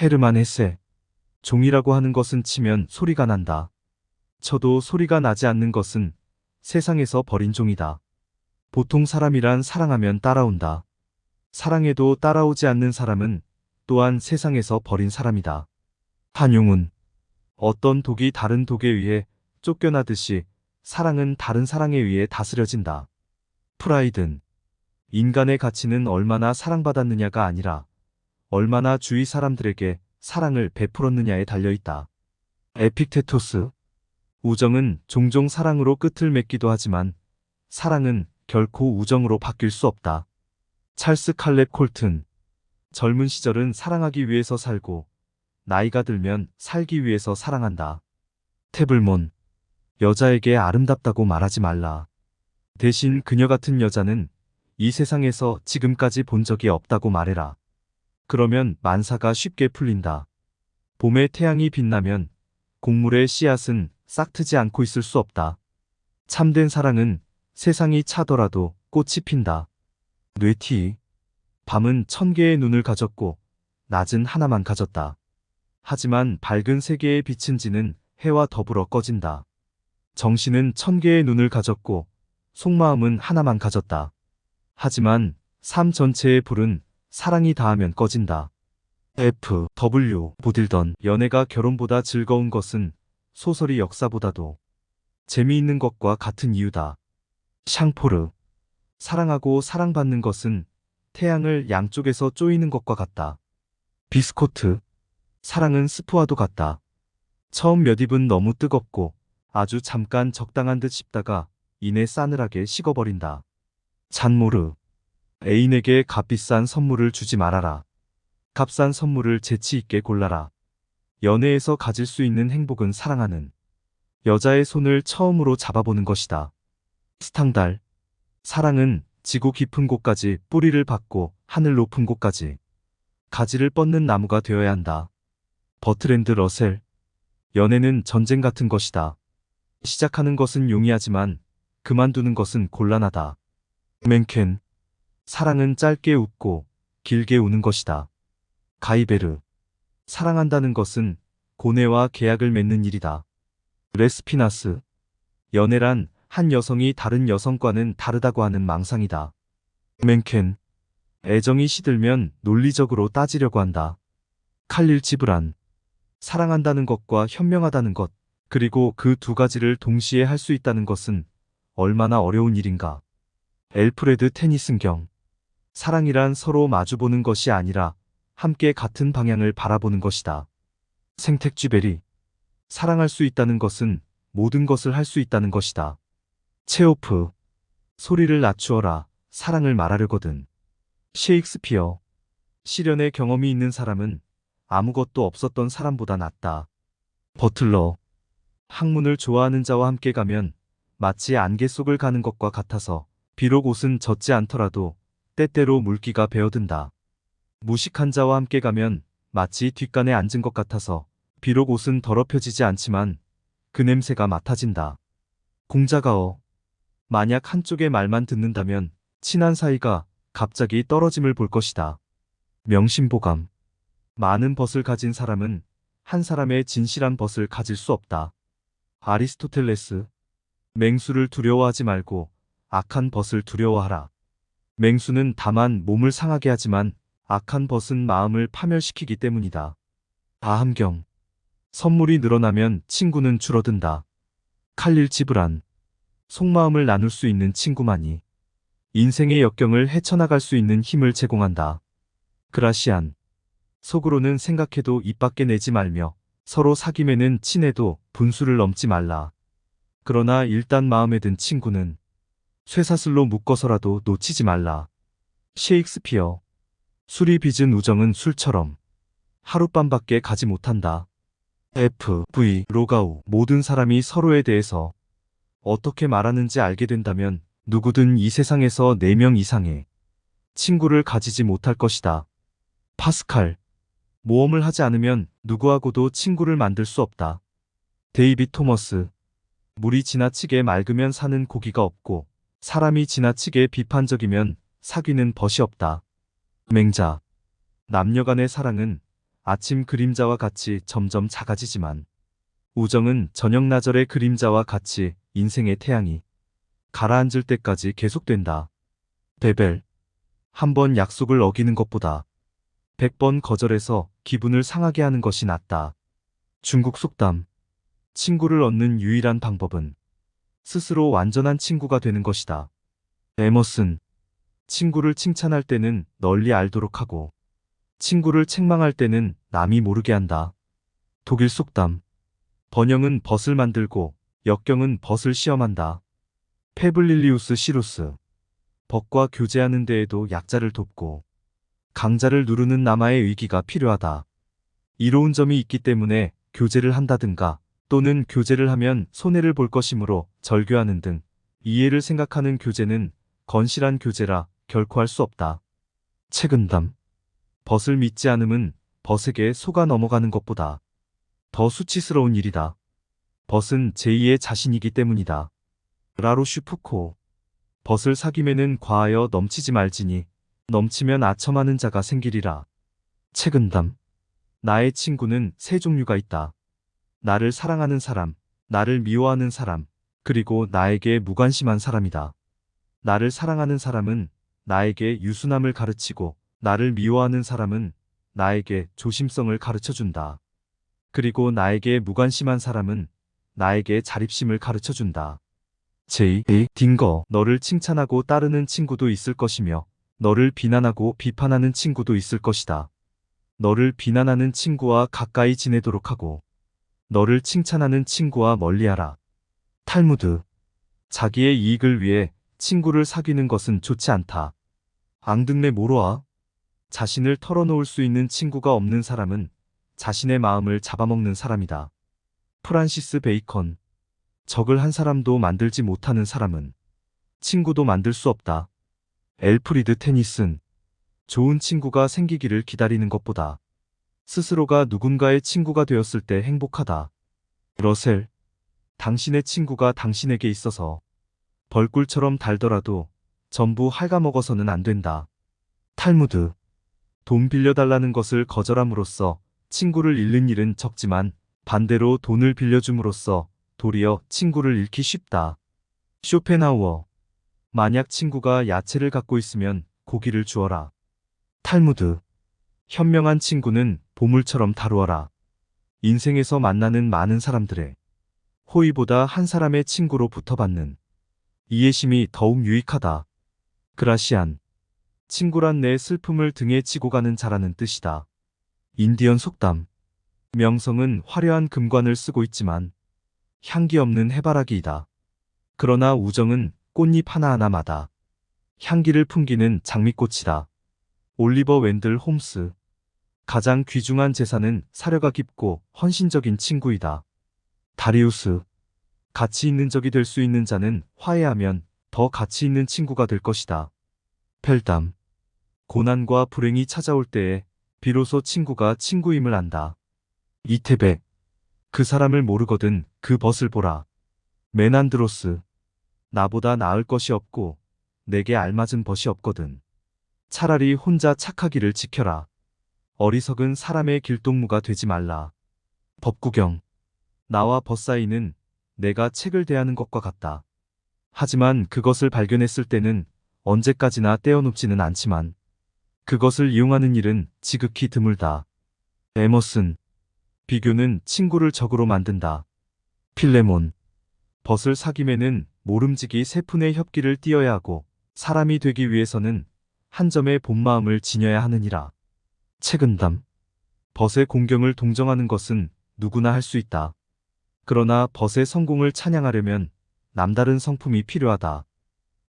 헤르만 헤세. 종이라고 하는 것은 치면 소리가 난다. 쳐도 소리가 나지 않는 것은 세상에서 버린 종이다. 보통 사람이란 사랑하면 따라온다. 사랑해도 따라오지 않는 사람은 또한 세상에서 버린 사람이다. 한용운. 어떤 독이 다른 독에 의해 쫓겨나듯이 사랑은 다른 사랑에 의해 다스려진다. 프라이든. 인간의 가치는 얼마나 사랑받았느냐가 아니라 얼마나 주위 사람들에게 사랑을 베풀었느냐에 달려있다. 에픽테토스. 우정은 종종 사랑으로 끝을 맺기도 하지만 사랑은 결코 우정으로 바뀔 수 없다. 찰스 칼렙 콜튼. 젊은 시절은 사랑하기 위해서 살고 나이가 들면 살기 위해서 사랑한다. 태블몬. 여자에게 아름답다고 말하지 말라. 대신 그녀 같은 여자는 이 세상에서 지금까지 본 적이 없다고 말해라. 그러면 만사가 쉽게 풀린다. 봄에 태양이 빛나면 곡물의 씨앗은 싹트지 않고 있을 수 없다. 참된 사랑은 세상이 차더라도 꽃이 핀다. 뇌티. 밤은 1000개의 눈을 가졌고 낮은 하나만 가졌다. 하지만 밝은 세계의 빛은 지는 해와 더불어 꺼진다. 정신은 1000개의 눈을 가졌고 속마음은 하나만 가졌다. 하지만 삶 전체의 불은 사랑이 닿으면 꺼진다. F.W. 보딜던. 연애가 결혼보다 즐거운 것은 소설이 역사보다도 재미있는 것과 같은 이유다. 샹포르. 사랑하고 사랑받는 것은 태양을 양쪽에서 쪼이는 것과 같다. 비스코트. 사랑은 스프와도 같다. 처음 몇 입은 너무 뜨겁고 아주 잠깐 적당한 듯 싶다가 이내 싸늘하게 식어버린다. 잔모르. 애인에게 값비싼 선물을 주지 말아라. 값싼 선물을 재치 있게 골라라. 연애에서 가질 수 있는 행복은 사랑하는 여자의 손을 처음으로 잡아보는 것이다. 스탕달. 사랑은 지구 깊은 곳까지 뿌리를 받고 하늘 높은 곳까지 가지를 뻗는 나무가 되어야 한다. 버트랜드 러셀. 연애는 전쟁 같은 것이다. 시작하는 것은 용이하지만 그만두는 것은 곤란하다. 맨켄. 사랑은 짧게 웃고 길게 우는 것이다. 가이베르. 사랑한다는 것은 고뇌와 계약을 맺는 일이다. 레스피나스. 연애란 한 여성이 다른 여성과는 다르다고 하는 망상이다. 맨켄. 애정이 시들면 논리적으로 따지려고 한다. 칼릴 지브란. 사랑한다는 것과 현명하다는 것, 그리고 그 두 가지를 동시에 할 수 있다는 것은 얼마나 어려운 일인가. 엘프레드 테니슨경. 사랑이란 서로 마주보는 것이 아니라 함께 같은 방향을 바라보는 것이다. 생텍쥐베리. 사랑할 수 있다는 것은 모든 것을 할 수 있다는 것이다. 체오프. 소리를 낮추어라. 사랑을 말하려거든. 셰익스피어. 시련의 경험이 있는 사람은 아무것도 없었던 사람보다 낫다. 버틀러. 학문을 좋아하는 자와 함께 가면 마치 안개 속을 가는 것과 같아서 비록 옷은 젖지 않더라도 때때로 물기가 배어든다. 무식한 자와 함께 가면 마치 뒷간에 앉은 것 같아서 비록 옷은 더럽혀지지 않지만 그 냄새가 맡아진다. 공자가어. 만약 한쪽의 말만 듣는다면 친한 사이가 갑자기 떨어짐을 볼 것이다. 명심보감. 많은 벗을 가진 사람은 한 사람의 진실한 벗을 가질 수 없다. 아리스토텔레스. 맹수를 두려워하지 말고 악한 벗을 두려워하라. 맹수는 다만 몸을 상하게 하지만 악한 벗은 마음을 파멸시키기 때문이다. 아함경. 선물이 늘어나면 친구는 줄어든다. 칼릴 지브란. 속마음을 나눌 수 있는 친구만이 인생의 역경을 헤쳐나갈 수 있는 힘을 제공한다. 그라시안. 속으로는 생각해도 입 밖에 내지 말며 서로 사귐에는 친해도 분수를 넘지 말라. 그러나 일단 마음에 든 친구는 쇠사슬로 묶어서라도 놓치지 말라. 셰익스피어. 술이 빚은 우정은 술처럼 하룻밤밖에 가지 못한다. F.V. 로가우. 모든 사람이 서로에 대해서 어떻게 말하는지 알게 된다면 누구든 이 세상에서 4명 이상의 친구를 가지지 못할 것이다. 파스칼. 모험을 하지 않으면 누구하고도 친구를 만들 수 없다. 데이빗 토머스. 물이 지나치게 맑으면 사는 고기가 없고 사람이 지나치게 비판적이면 사귀는 벗이 없다. 맹자. 남녀 간의 사랑은 아침 그림자와 같이 점점 작아지지만 우정은 저녁나절의 그림자와 같이 인생의 태양이 가라앉을 때까지 계속된다. 베벨. 한 번 약속을 어기는 것보다 100번 거절해서 기분을 상하게 하는 것이 낫다. 중국 속담. 친구를 얻는 유일한 방법은 스스로 완전한 친구가 되는 것이다. 에머슨. 친구를 칭찬할 때는 널리 알도록 하고 친구를 책망할 때는 남이 모르게 한다. 독일 속담. 번영은 벗을 만들고 역경은 벗을 시험한다. 페블릴리우스 시루스. 벗과 교제하는 데에도 약자를 돕고 강자를 누르는 남아의 의기가 필요하다. 이로운 점이 있기 때문에 교제를 한다든가 또는 교제를 하면 손해를 볼 것이므로 절교하는 등 이해를 생각하는 교제는 건실한 교제라 결코 할 수 없다. 책은담. 벗을 믿지 않음은 벗에게 속아 넘어가는 것보다 더 수치스러운 일이다. 벗은 제2의 자신이기 때문이다. 라로슈 푸코. 벗을 사귐에는 과하여 넘치지 말지니 넘치면 아첨하는 자가 생기리라. 책은담. 나의 친구는 세 종류가 있다. 나를 사랑하는 사람, 나를 미워하는 사람, 그리고 나에게 무관심한 사람이다. 나를 사랑하는 사람은 나에게 유순함을 가르치고 나를 미워하는 사람은 나에게 조심성을 가르쳐준다. 그리고 나에게 무관심한 사람은 나에게 자립심을 가르쳐준다. J. 딩거. 너를 칭찬하고 따르는 친구도 있을 것이며 너를 비난하고 비판하는 친구도 있을 것이다. 너를 비난하는 친구와 가까이 지내도록 하고 너를 칭찬하는 친구와 멀리하라. 탈무드. 자기의 이익을 위해 친구를 사귀는 것은 좋지 않다. 앙등레 모로아. 자신을 털어놓을 수 있는 친구가 없는 사람은 자신의 마음을 잡아먹는 사람이다. 프란시스 베이컨. 적을 한 사람도 만들지 못하는 사람은 친구도 만들 수 없다. 엘프리드 테니슨. 좋은 친구가 생기기를 기다리는 것보다 스스로가 누군가의 친구가 되었을 때 행복하다. 러셀, 당신의 친구가 당신에게 있어서 벌꿀처럼 달더라도 전부 갉아먹어서는 안 된다. 탈무드, 돈 빌려달라는 것을 거절함으로써 친구를 잃는 일은 적지만 반대로 돈을 빌려줌으로써 도리어 친구를 잃기 쉽다. 쇼펜하우어, 만약 친구가 야채를 갖고 있으면 고기를 주어라. 탈무드, 현명한 친구는 보물처럼 다루어라. 인생에서 만나는 많은 사람들의 호의보다 한 사람의 친구로 붙어받는 이해심이 더욱 유익하다. 그라시안, 친구란 내 슬픔을 등에 지고 가는 자라는 뜻이다. 인디언 속담, 명성은 화려한 금관을 쓰고 있지만 향기 없는 해바라기이다. 그러나 우정은 꽃잎 하나하나마다 향기를 풍기는 장미꽃이다. 올리버 웬들 홈스, 가장 귀중한 재산은 사려가 깊고 헌신적인 친구이다. 다리우스, 가치 있는 적이 될 수 있는 자는 화해하면 더 가치 있는 친구가 될 것이다. 펠담, 고난과 불행이 찾아올 때에 비로소 친구가 친구임을 안다. 이태백, 그 사람을 모르거든 그 벗을 보라. 메난드로스, 나보다 나을 것이 없고 내게 알맞은 벗이 없거든. 차라리 혼자 착하기를 지켜라. 어리석은 사람의 길동무가 되지 말라. 법구경, 나와 벗 사이는 내가 책을 대하는 것과 같다. 하지만 그것을 발견했을 때는 언제까지나 떼어놓지는 않지만 그것을 이용하는 일은 지극히 드물다. 에머슨, 비교는 친구를 적으로 만든다. 필레몬, 벗을 사귐에는 모름지기 3푼의 협기를 띄어야 하고 사람이 되기 위해서는 한 점의 본마음을 지녀야 하느니라. 책은담, 벗의 공경을 동정하는 것은 누구나 할 수 있다. 그러나 벗의 성공을 찬양하려면 남다른 성품이 필요하다.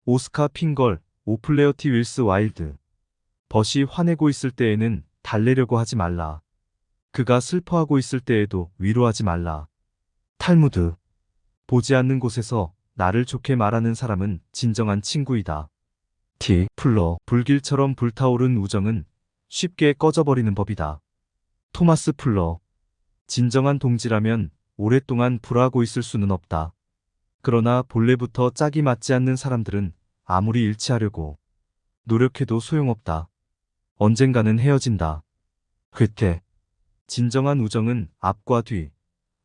오스카 핑걸, 오플레어티 윌스 와일드, 벗이 화내고 있을 때에는 달래려고 하지 말라. 그가 슬퍼하고 있을 때에도 위로하지 말라. 탈무드, 보지 않는 곳에서 나를 좋게 말하는 사람은 진정한 친구이다. 티. 플러, 불길처럼 불타오른 우정은 쉽게 꺼져버리는 법이다. 토마스 플러, 진정한 동지라면 오랫동안 불화하고 있을 수는 없다. 그러나 본래부터 짝이 맞지 않는 사람들은 아무리 일치하려고 노력해도 소용없다. 언젠가는 헤어진다. 괴테, 진정한 우정은 앞과 뒤,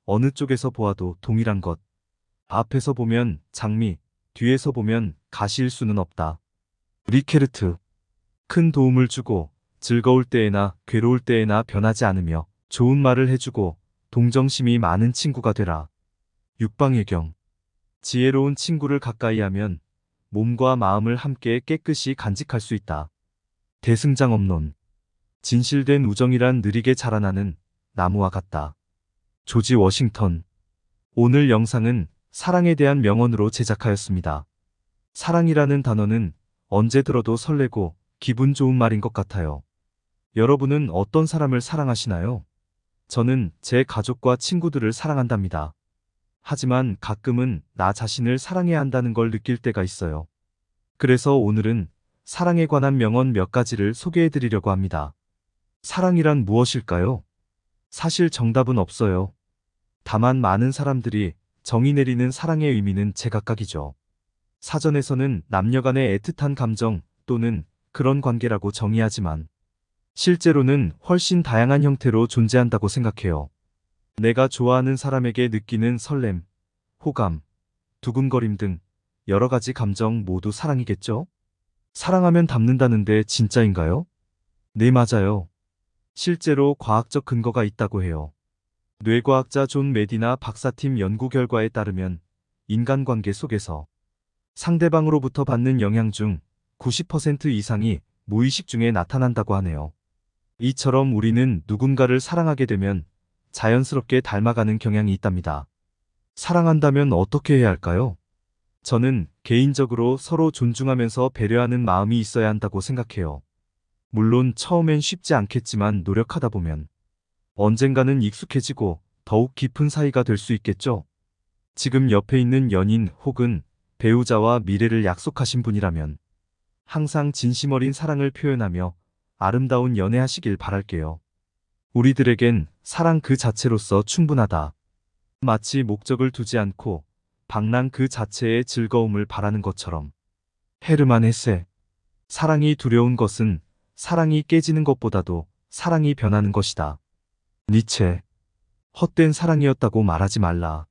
어느 쪽에서 보아도 동일한 것. 앞에서 보면 장미, 뒤에서 보면 가시일 수는 없다. 리케르트, 큰 도움을 주고 즐거울 때에나 괴로울 때에나 변하지 않으며 좋은 말을 해주고 동정심이 많은 친구가 되라. 육방예경, 지혜로운 친구를 가까이 하면 몸과 마음을 함께 깨끗이 간직할 수 있다. 대승장엄론, 진실된 우정이란 느리게 자라나는 나무와 같다. 조지 워싱턴. 오늘 영상은 사랑에 대한 명언으로 제작하였습니다. 사랑이라는 단어는 언제 들어도 설레고 기분 좋은 말인 것 같아요. 여러분은 어떤 사람을 사랑하시나요? 저는 제 가족과 친구들을 사랑한답니다. 하지만 가끔은 나 자신을 사랑해야 한다는 걸 느낄 때가 있어요. 그래서 오늘은 사랑에 관한 명언 몇 가지를 소개해 드리려고 합니다. 사랑이란 무엇일까요? 사실 정답은 없어요. 다만 많은 사람들이 정의 내리는 사랑의 의미는 제각각이죠. 사전에서는 남녀 간의 애틋한 감정 또는 그런 관계라고 정의하지만 실제로는 훨씬 다양한 형태로 존재한다고 생각해요. 내가 좋아하는 사람에게 느끼는 설렘, 호감, 두근거림 등 여러 가지 감정 모두 사랑이겠죠? 사랑하면 닮는다는데 진짜인가요? 네, 맞아요. 실제로 과학적 근거가 있다고 해요. 뇌과학자 존 메디나 박사팀 연구 결과에 따르면 인간관계 속에서 상대방으로부터 받는 영향 중 90% 이상이 무의식 중에 나타난다고 하네요. 이처럼 우리는 누군가를 사랑하게 되면 자연스럽게 닮아가는 경향이 있답니다. 사랑한다면 어떻게 해야 할까요? 저는 개인적으로 서로 존중하면서 배려하는 마음이 있어야 한다고 생각해요. 물론 처음엔 쉽지 않겠지만 노력하다 보면 언젠가는 익숙해지고 더욱 깊은 사이가 될 수 있겠죠? 지금 옆에 있는 연인 혹은 배우자와 미래를 약속하신 분이라면 항상 진심 어린 사랑을 표현하며 아름다운 연애하시길 바랄게요. 우리들에겐 사랑 그 자체로서 충분하다. 마치 목적을 두지 않고 방랑 그 자체의 즐거움을 바라는 것처럼. 헤르만 헤세. 사랑이 두려운 것은 사랑이 깨지는 것보다도 사랑이 변하는 것이다. 니체. 헛된 사랑이었다고 말하지 말라.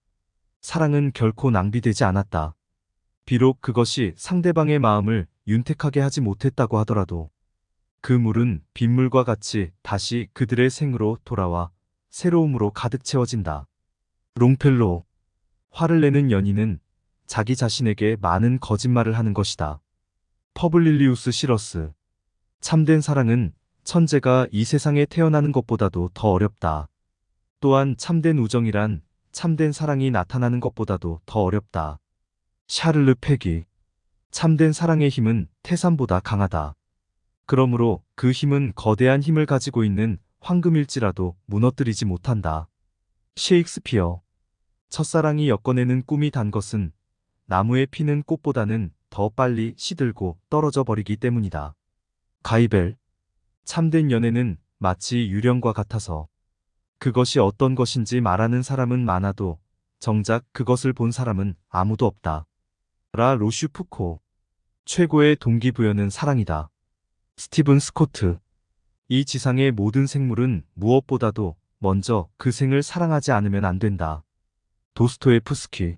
사랑은 결코 낭비되지 않았다. 비록 그것이 상대방의 마음을 윤택하게 하지 못했다고 하더라도 그 물은 빗물과 같이 다시 그들의 생으로 돌아와 새로움으로 가득 채워진다. 롱펠로. 화를 내는 연인은 자기 자신에게 많은 거짓말을 하는 것이다. 퍼블릴리우스 시러스. 참된 사랑은 천재가 이 세상에 태어나는 것보다도 더 어렵다. 또한 참된 우정이란 참된 사랑이 나타나는 것보다도 더 어렵다. 샤를르 페기. 참된 사랑의 힘은 태산보다 강하다. 그러므로 그 힘은 거대한 힘을 가지고 있는 황금일지라도 무너뜨리지 못한다. 셰익스피어. 첫사랑이 엮어내는 꿈이 단 것은 나무에 피는 꽃보다는 더 빨리 시들고 떨어져 버리기 때문이다. 가이벨. 참된 연애는 마치 유령과 같아서 그것이 어떤 것인지 말하는 사람은 많아도 정작 그것을 본 사람은 아무도 없다. 라 로슈푸코. 최고의 동기부여는 사랑이다. 스티븐 스코트. 이 지상의 모든 생물은 무엇보다도 먼저 그 생을 사랑하지 않으면 안 된다. 도스토예프스키.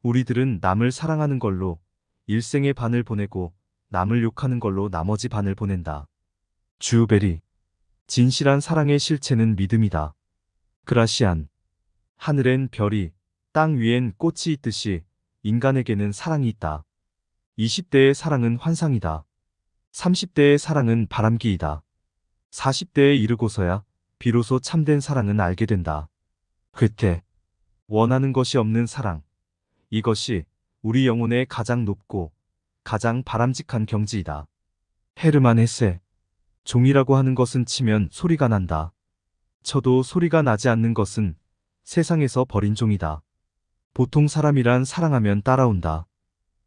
우리들은 남을 사랑하는 걸로 일생의 반을 보내고 남을 욕하는 걸로 나머지 반을 보낸다. 주베리. 진실한 사랑의 실체는 믿음이다. 그라시안. 하늘엔 별이, 땅 위엔 꽃이 있듯이 인간에게는 사랑이 있다. 20대의 사랑은 환상이다. 30대의 사랑은 바람기이다. 40대에 이르고서야 비로소 참된 사랑은 알게 된다. 괴테. 원하는 것이 없는 사랑. 이것이 우리 영혼의 가장 높고 가장 바람직한 경지이다. 헤르만 헤세. 종이라고 하는 것은 치면 소리가 난다. 쳐도 소리가 나지 않는 것은 세상에서 버린 종이다. 보통 사람이란 사랑하면 따라온다.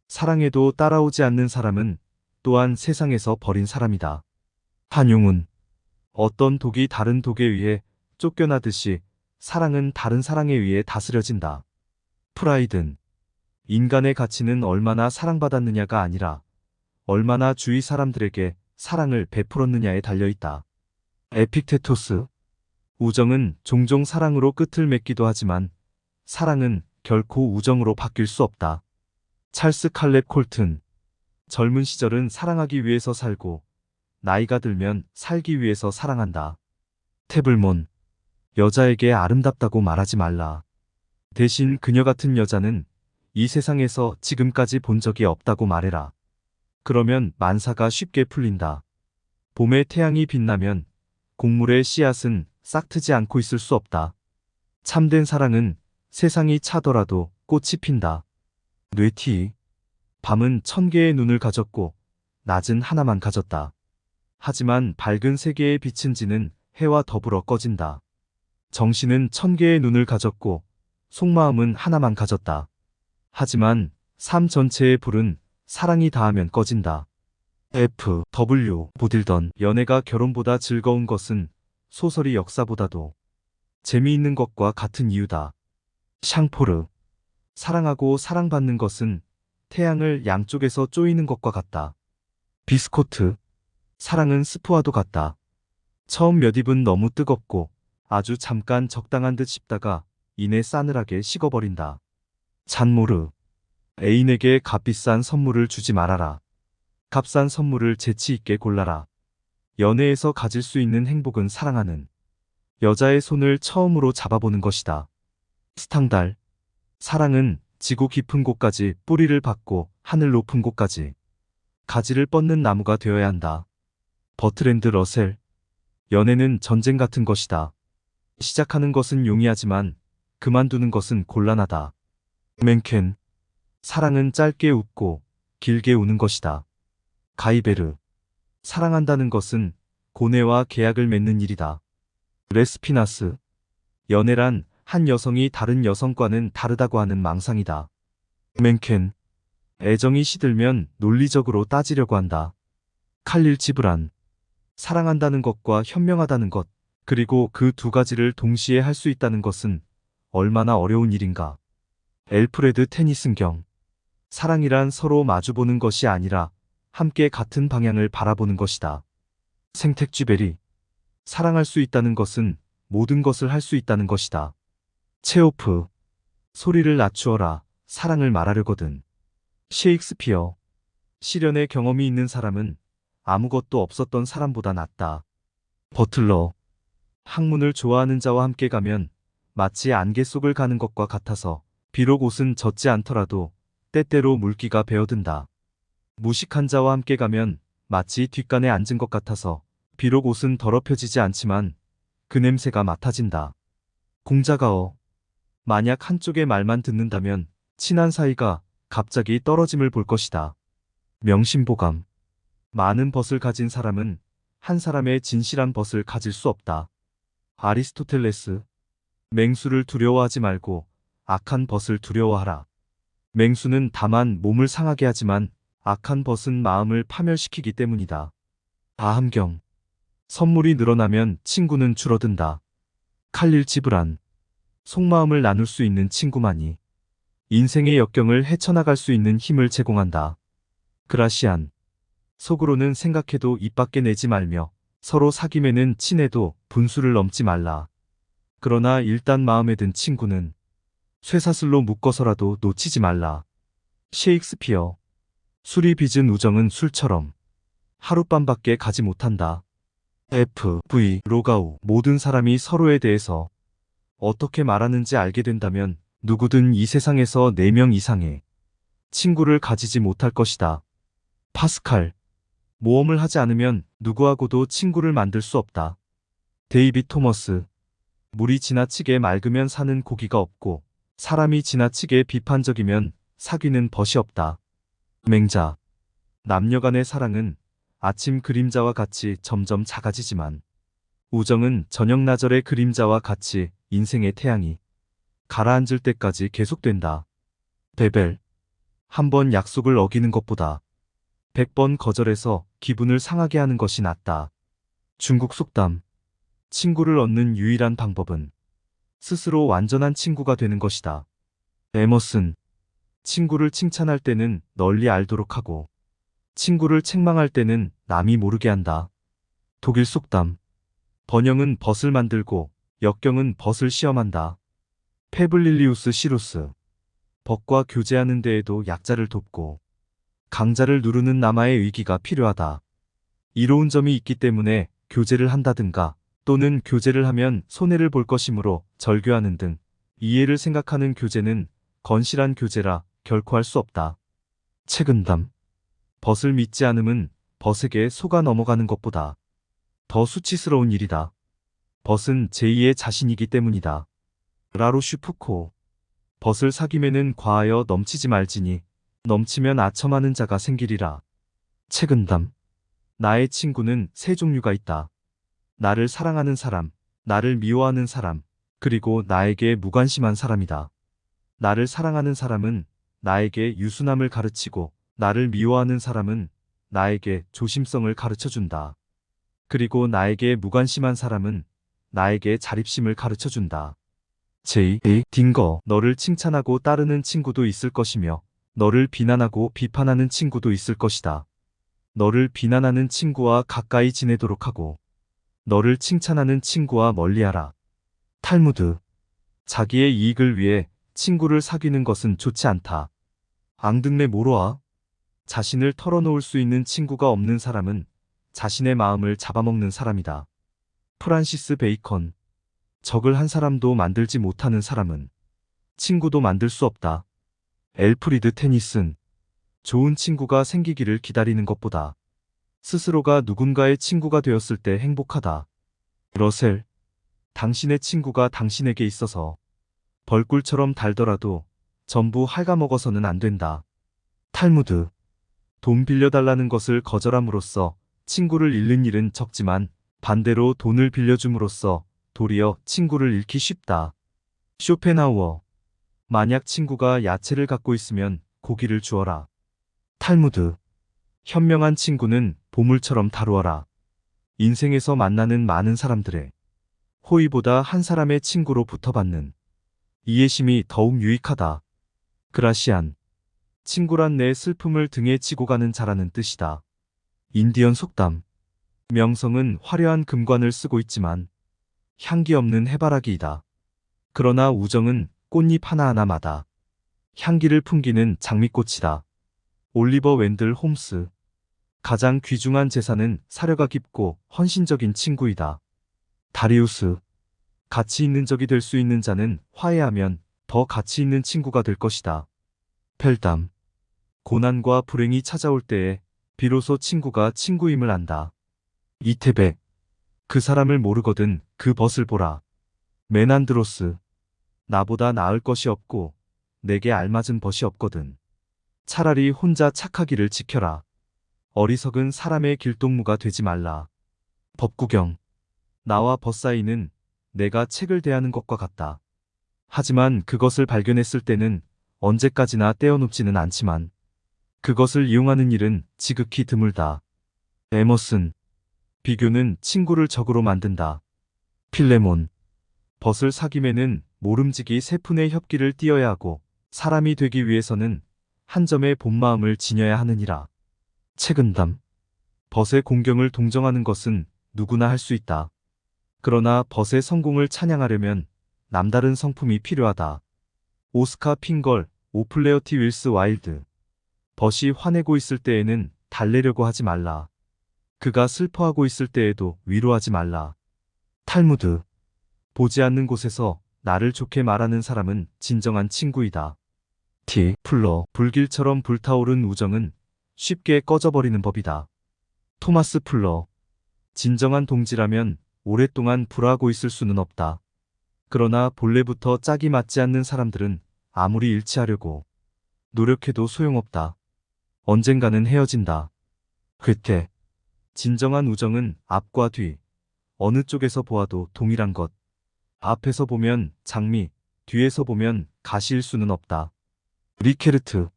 사랑해도 따라오지 않는 사람은 또한 세상에서 버린 사람이다. 한용운. 어떤 독이 다른 독에 의해 쫓겨나듯이 사랑은 다른 사랑에 의해 다스려진다. 프라이든. 인간의 가치는 얼마나 사랑받았느냐가 아니라 얼마나 주위 사람들에게 사랑을 베풀었느냐에 달려있다. 에픽테토스. 우정은 종종 사랑으로 끝을 맺기도 하지만 사랑은 결코 우정으로 바뀔 수 없다. 찰스 칼렙 콜튼. 젊은 시절은 사랑하기 위해서 살고 나이가 들면 살기 위해서 사랑한다. 태블몬. 여자에게 아름답다고 말하지 말라. 대신 그녀 같은 여자는 이 세상에서 지금까지 본 적이 없다고 말해라. 그러면 만사가 쉽게 풀린다. 봄에 태양이 빛나면 곡물의 씨앗은 싹트지 않고 있을 수 없다. 참된 사랑은 세상이 차더라도 꽃이 핀다. 뇌티. 밤은 1000개의 눈을 가졌고 낮은 하나만 가졌다. 하지만 밝은 세계의 빛은 지는 해와 더불어 꺼진다. 정신은 1000개의 눈을 가졌고 속마음은 하나만 가졌다. 하지만 삶 전체의 불은 사랑이 닿으면 꺼진다. F.W. 보딜던. 연애가 결혼보다 즐거운 것은 소설이 역사보다도 재미있는 것과 같은 이유다. 샹포르. 사랑하고 사랑받는 것은 태양을 양쪽에서 쪼이는 것과 같다. 비스코트. 사랑은 스프와도 같다. 처음 몇 입은 너무 뜨겁고 아주 잠깐 적당한 듯 싶다가 이내 싸늘하게 식어버린다. 잔모르. 애인에게 값비싼 선물을 주지 말아라. 값싼 선물을 재치 있게 골라라. 연애에서 가질 수 있는 행복은 사랑하는 여자의 손을 처음으로 잡아보는 것이다. 스탕달. 사랑은 지구 깊은 곳까지 뿌리를 받고 하늘 높은 곳까지 가지를 뻗는 나무가 되어야 한다. 버트랜드 러셀. 연애는 전쟁 같은 것이다. 시작하는 것은 용이하지만 그만두는 것은 곤란하다. 맨켄. 사랑은 짧게 웃고 길게 우는 것이다. 가이베르. 사랑한다는 것은 고뇌와 계약을 맺는 일이다. 레스피나스. 연애란 한 여성이 다른 여성과는 다르다고 하는 망상이다. 맨켄. 애정이 시들면 논리적으로 따지려고 한다. 칼릴 지브란. 사랑한다는 것과 현명하다는 것, 그리고 그 두 가지를 동시에 할 수 있다는 것은 얼마나 어려운 일인가. 엘프레드 테니슨경. 사랑이란 서로 마주보는 것이 아니라 함께 같은 방향을 바라보는 것이다. 생텍쥐베리. 사랑할 수 있다는 것은 모든 것을 할 수 있다는 것이다. 체오프. 소리를 낮추어라. 사랑을 말하려거든. 셰익스피어. 시련의 경험이 있는 사람은 아무것도 없었던 사람보다 낫다. 버틀러. 학문을 좋아하는 자와 함께 가면 마치 안개 속을 가는 것과 같아서 비록 옷은 젖지 않더라도 때때로 물기가 배어든다. 무식한 자와 함께 가면 마치 뒷간에 앉은 것 같아서 비록 옷은 더럽혀지지 않지만 그 냄새가 맡아진다. 공자가어. 만약 한쪽의 말만 듣는다면 친한 사이가 갑자기 떨어짐을 볼 것이다. 명심보감. 많은 벗을 가진 사람은 한 사람의 진실한 벗을 가질 수 없다. 아리스토텔레스. 맹수를 두려워하지 말고 악한 벗을 두려워하라. 맹수는 다만 몸을 상하게 하지만 악한 벗은 마음을 파멸시키기 때문이다. 아함경. 선물이 늘어나면 친구는 줄어든다. 칼릴 지브란. 속마음을 나눌 수 있는 친구만이 인생의 역경을 헤쳐나갈 수 있는 힘을 제공한다. 그라시안. 속으로는 생각해도 입 밖에 내지 말며 서로 사귐에는 친해도 분수를 넘지 말라. 그러나 일단 마음에 든 친구는 쇠사슬로 묶어서라도 놓치지 말라. 셰익스피어. 술이 빚은 우정은 술처럼 하룻밤밖에 가지 못한다. F.V. 로가우. 모든 사람이 서로에 대해서 어떻게 말하는지 알게 된다면 누구든 이 세상에서 4명 이상의 친구를 가지지 못할 것이다. 파스칼. 모험을 하지 않으면 누구하고도 친구를 만들 수 없다. 데이빗 토머스. 물이 지나치게 맑으면 사는 고기가 없고 사람이 지나치게 비판적이면 사귀는 벗이 없다. 맹자. 남녀 간의 사랑은 아침 그림자와 같이 점점 작아지지만 우정은 저녁나절의 그림자와 같이 인생의 태양이 가라앉을 때까지 계속된다. 베벨. 한 번 약속을 어기는 것보다 100번 거절해서 기분을 상하게 하는 것이 낫다. 중국 속담. 친구를 얻는 유일한 방법은 스스로 완전한 친구가 되는 것이다. 에머슨. 친구를 칭찬할 때는 널리 알도록 하고 친구를 책망할 때는 남이 모르게 한다. 독일 속담. 번영은 벗을 만들고 역경은 벗을 시험한다. 페블릴리우스 시루스. 벗과 교제하는 데에도 약자를 돕고 강자를 누르는 남아의 의기가 필요하다. 이로운 점이 있기 때문에 교제를 한다든가 또는 교제를 하면 손해를 볼 것이므로 절교하는 등 이해를 생각하는 교제는 건실한 교제라 결코 할 수 없다. 책은담. 벗을 믿지 않음은 벗에게 속아 넘어가는 것보다 더 수치스러운 일이다. 벗은 제2의 자신이기 때문이다. 라로슈 푸코. 벗을 사귐에는 과하여 넘치지 말지니 넘치면 아첨하는 자가 생기리라. 책은담. 나의 친구는 세 종류가 있다. 나를 사랑하는 사람, 나를 미워하는 사람, 그리고 나에게 무관심한 사람이다. 나를 사랑하는 사람은 나에게 유순함을 가르치고 나를 미워하는 사람은 나에게 조심성을 가르쳐준다. 그리고 나에게 무관심한 사람은 나에게 자립심을 가르쳐준다. J.A. 딩거. 너를 칭찬하고 따르는 친구도 있을 것이며 너를 비난하고 비판하는 친구도 있을 것이다. 너를 비난하는 친구와 가까이 지내도록 하고 너를 칭찬하는 친구와 멀리하라. 탈무드. 자기의 이익을 위해 친구를 사귀는 것은 좋지 않다. 앙등레 모로아. 자신을 털어놓을 수 있는 친구가 없는 사람은 자신의 마음을 잡아먹는 사람이다. 프란시스 베이컨. 적을 한 사람도 만들지 못하는 사람은 친구도 만들 수 없다. 엘프리드 테니슨. 좋은 친구가 생기기를 기다리는 것보다 스스로가 누군가의 친구가 되었을 때 행복하다. 러셀. 당신의 친구가 당신에게 있어서 벌꿀처럼 달더라도 전부 갉아먹어서는 안 된다. 탈무드. 돈 빌려달라는 것을 거절함으로써 친구를 잃는 일은 적지만 반대로 돈을 빌려줌으로써 도리어 친구를 잃기 쉽다. 쇼펜하우어. 만약 친구가 야채를 갖고 있으면 고기를 주어라. 탈무드. 현명한 친구는 보물처럼 다루어라. 인생에서 만나는 많은 사람들의 호의보다 한 사람의 친구로 붙어받는 이해심이 더욱 유익하다. 그라시안. 친구란 내 슬픔을 등에 지고 가는 자라는 뜻이다. 인디언 속담. 명성은 화려한 금관을 쓰고 있지만 향기 없는 해바라기이다. 그러나 우정은 꽃잎 하나하나마다 향기를 풍기는 장미꽃이다. 올리버 웬들 홈스. 가장 귀중한 재산은 사려가 깊고 헌신적인 친구이다. 다리우스. 가치 있는 적이 될 수 있는 자는 화해하면 더 가치 있는 친구가 될 것이다. 펠담. 고난과 불행이 찾아올 때에 비로소 친구가 친구임을 안다. 이태백. 그 사람을 모르거든 그 벗을 보라. 메난드로스. 나보다 나을 것이 없고 내게 알맞은 벗이 없거든. 차라리 혼자 착하기를 지켜라. 어리석은 사람의 길동무가 되지 말라. 법구경. 나와 벗 사이는 내가 책을 대하는 것과 같다. 하지만 그것을 발견했을 때는 언제까지나 떼어놓지는 않지만 그것을 이용하는 일은 지극히 드물다. 에머슨. 비교는 친구를 적으로 만든다. 필레몬. 벗을 사귐에는 모름지기 세 푼의 협기를 띄어야 하고 사람이 되기 위해서는 한 점의 본마음을 지녀야 하느니라. 책은담. 벗의 공경을 동정하는 것은 누구나 할 수 있다. 그러나 벗의 성공을 찬양하려면 남다른 성품이 필요하다. 오스카 핑걸, 오플레어티 윌스 와일드. 벗이 화내고 있을 때에는 달래려고 하지 말라. 그가 슬퍼하고 있을 때에도 위로하지 말라. 탈무드. 보지 않는 곳에서 나를 좋게 말하는 사람은 진정한 친구이다. 티. 플러. 불길처럼 불타오른 우정은 쉽게 꺼져버리는 법이다. 토마스 플러. 진정한 동지라면 오랫동안 불화하고 있을 수는 없다. 그러나 본래부터 짝이 맞지 않는 사람들은 아무리 일치하려고 노력해도 소용없다. 언젠가는 헤어진다. 괴테. 진정한 우정은 앞과 뒤, 어느 쪽에서 보아도 동일한 것. 앞에서 보면 장미, 뒤에서 보면 가시일 수는 없다. 리케르트.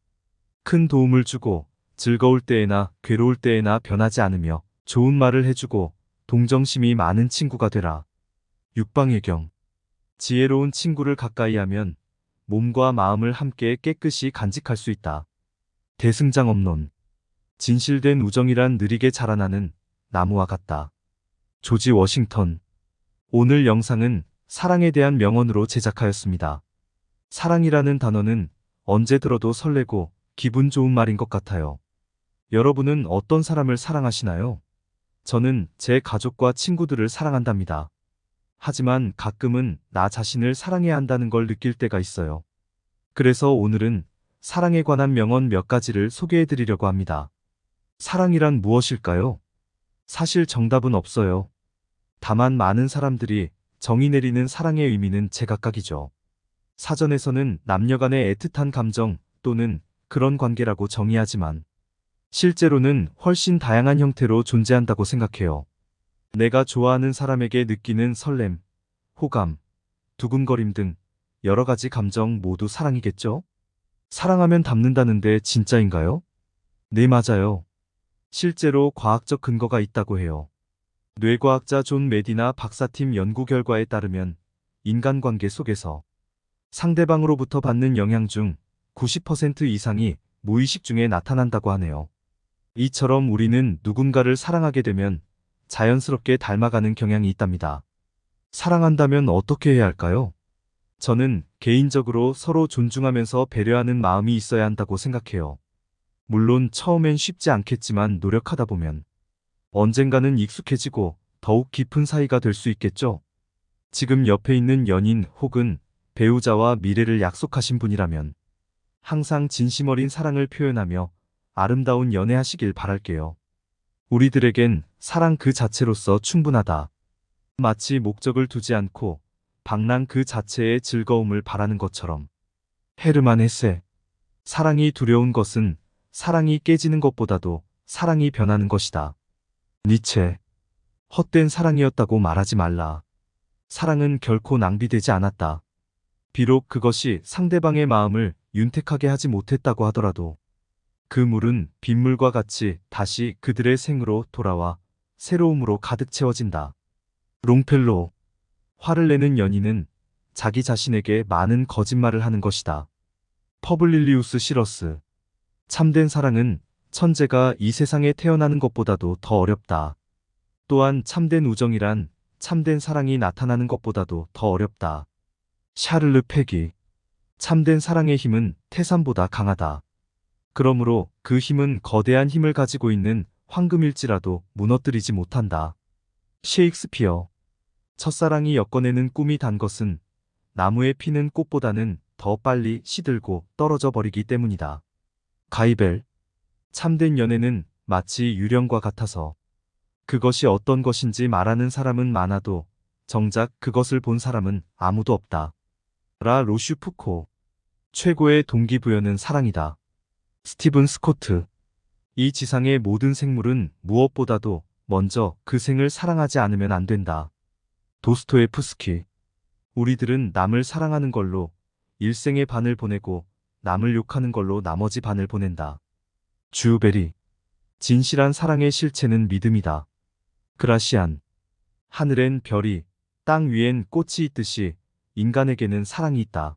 큰 도움을 주고 즐거울 때에나 괴로울 때에나 변하지 않으며 좋은 말을 해주고 동정심이 많은 친구가 되라. 육방의경. 지혜로운 친구를 가까이 하면 몸과 마음을 함께 깨끗이 간직할 수 있다. 대승장엄론. 진실된 우정이란 느리게 자라나는 나무와 같다. 조지 워싱턴. 오늘 영상은 사랑에 대한 명언으로 제작하였습니다. 사랑이라는 단어는 언제 들어도 설레고 기분 좋은 말인 것 같아요. 여러분은 어떤 사람을 사랑하시나요? 저는 제 가족과 친구들을 사랑한답니다. 하지만 가끔은 나 자신을 사랑해야 한다는 걸 느낄 때가 있어요. 그래서 오늘은 사랑에 관한 명언 몇 가지를 소개해 드리려고 합니다. 사랑이란 무엇일까요? 사실 정답은 없어요. 다만 많은 사람들이 정의 내리는 사랑의 의미는 제각각이죠. 사전에서는 남녀 간의 애틋한 감정 또는 그런 관계라고 정의하지만 실제로는 훨씬 다양한 형태로 존재한다고 생각해요. 내가 좋아하는 사람에게 느끼는 설렘, 호감, 두근거림 등 여러 가지 감정 모두 사랑이겠죠? 사랑하면 닮는다는데 진짜인가요? 네, 맞아요. 실제로 과학적 근거가 있다고 해요. 뇌과학자 존 메디나 박사팀 연구 결과에 따르면 인간관계 속에서 상대방으로부터 받는 영향 중 90% 이상이 무의식 중에 나타난다고 하네요. 이처럼 우리는 누군가를 사랑하게 되면 자연스럽게 닮아가는 경향이 있답니다. 사랑한다면 어떻게 해야 할까요? 저는 개인적으로 서로 존중하면서 배려하는 마음이 있어야 한다고 생각해요. 물론 처음엔 쉽지 않겠지만 노력하다 보면 언젠가는 익숙해지고 더욱 깊은 사이가 될 수 있겠죠. 지금 옆에 있는 연인 혹은 배우자와 미래를 약속하신 분이라면 항상 진심 어린 사랑을 표현하며 아름다운 연애하시길 바랄게요. 우리들에겐 사랑 그 자체로서 충분하다. 마치 목적을 두지 않고 방랑 그 자체의 즐거움을 바라는 것처럼. 헤르만 헤세. 사랑이 두려운 것은 사랑이 깨지는 것보다도 사랑이 변하는 것이다. 니체. 헛된 사랑이었다고 말하지 말라. 사랑은 결코 낭비되지 않았다. 비록 그것이 상대방의 마음을 윤택하게 하지 못했다고 하더라도 그 물은 빗물과 같이 다시 그들의 생으로 돌아와 새로움으로 가득 채워진다. 롱펠로. 화를 내는 연인은 자기 자신에게 많은 거짓말을 하는 것이다. 퍼블릴리우스 시러스. 참된 사랑은 천재가 이 세상에 태어나는 것보다도 더 어렵다. 또한 참된 우정이란 참된 사랑이 나타나는 것보다도 더 어렵다. 샤를르 페기. 참된 사랑의 힘은 태산보다 강하다. 그러므로 그 힘은 거대한 힘을 가지고 있는 황금일지라도 무너뜨리지 못한다. 셰익스피어. 첫사랑이 엮어내는 꿈이 단 것은 나무에 피는 꽃보다는 더 빨리 시들고 떨어져 버리기 때문이다. 가이벨. 참된 연애는 마치 유령과 같아서 그것이 어떤 것인지 말하는 사람은 많아도 정작 그것을 본 사람은 아무도 없다. 라 로슈푸코. 최고의 동기부여는 사랑이다. 스티븐 스코트. 이 지상의 모든 생물은 무엇보다도 먼저 그 생을 사랑하지 않으면 안 된다. 도스토예프스키. 우리들은 남을 사랑하는 걸로 일생의 반을 보내고 남을 욕하는 걸로 나머지 반을 보낸다. 주베리. 진실한 사랑의 실체는 믿음이다. 그라시안. 하늘엔 별이, 땅 위엔 꽃이 있듯이 인간에게는 사랑이 있다.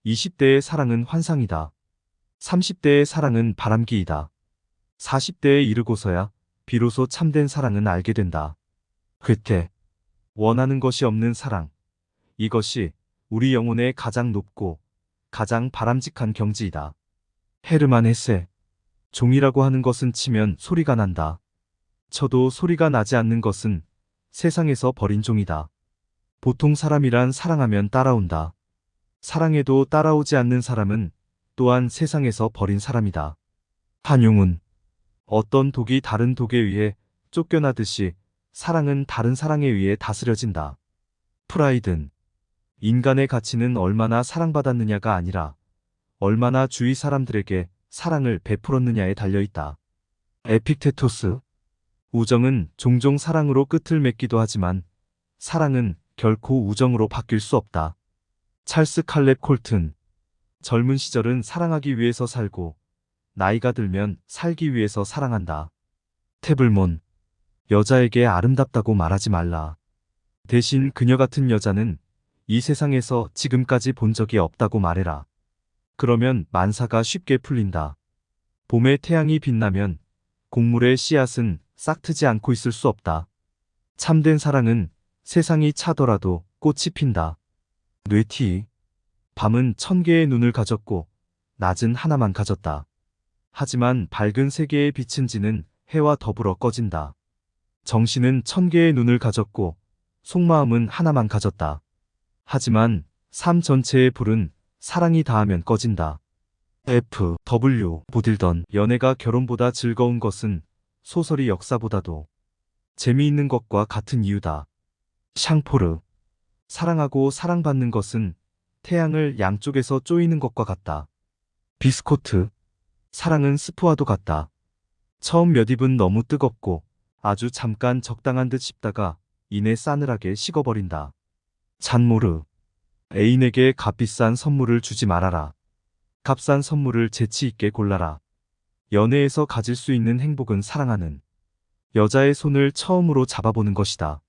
20대의 사랑은 환상이다. 30대의 사랑은 바람기이다. 40대에 이르고서야 비로소 참된 사랑은 알게 된다. 괴테. 원하는 것이 없는 사랑. 이것이 우리 영혼의 가장 높고 가장 바람직한 경지이다. 헤르만 헤세. 종이라고 하는 것은 치면 소리가 난다. 쳐도 소리가 나지 않는 것은 세상에서 버린 종이다. 보통 사람이란 사랑하면 따라온다. 사랑해도 따라오지 않는 사람은 또한 세상에서 버린 사람이다. 한용운. 어떤 독이 다른 독에 의해 쫓겨나듯이 사랑은 다른 사랑에 의해 다스려진다. 프라이든. 인간의 가치는 얼마나 사랑받았느냐가 아니라 얼마나 주위 사람들에게 사랑을 베풀었느냐에 달려있다. 에픽테토스. 우정은 종종 사랑으로 끝을 맺기도 하지만 사랑은 결코 우정으로 바뀔 수 없다. 찰스 칼렙 콜튼. 젊은 시절은 사랑하기 위해서 살고 나이가 들면 살기 위해서 사랑한다. 태블몬. 여자에게 아름답다고 말하지 말라. 대신 그녀 같은 여자는 이 세상에서 지금까지 본 적이 없다고 말해라. 그러면 만사가 쉽게 풀린다. 봄에 태양이 빛나면 곡물의 씨앗은 싹트지 않고 있을 수 없다. 참된 사랑은 세상이 차더라도 꽃이 핀다. 뇌티. 밤은 1000개의 눈을 가졌고 낮은 하나만 가졌다. 하지만 밝은 세계의 빛은 지는 해와 더불어 꺼진다. 정신은 1000개의 눈을 가졌고 속마음은 하나만 가졌다. 하지만 삶 전체의 불은 사랑이 닿으면 꺼진다. F.W. 보딜던. 연애가 결혼보다 즐거운 것은 소설이 역사보다도 재미있는 것과 같은 이유다. 샹포르. 사랑하고 사랑받는 것은 태양을 양쪽에서 쪼이는 것과 같다. 비스코트. 사랑은 스프와도 같다. 처음 몇 입은 너무 뜨겁고 아주 잠깐 적당한 듯 싶다가 이내 싸늘하게 식어버린다. 잔모르. 애인에게 값비싼 선물을 주지 말아라. 값싼 선물을 재치 있게 골라라. 연애에서 가질 수 있는 행복은 사랑하는 여자의 손을 처음으로 잡아보는 것이다.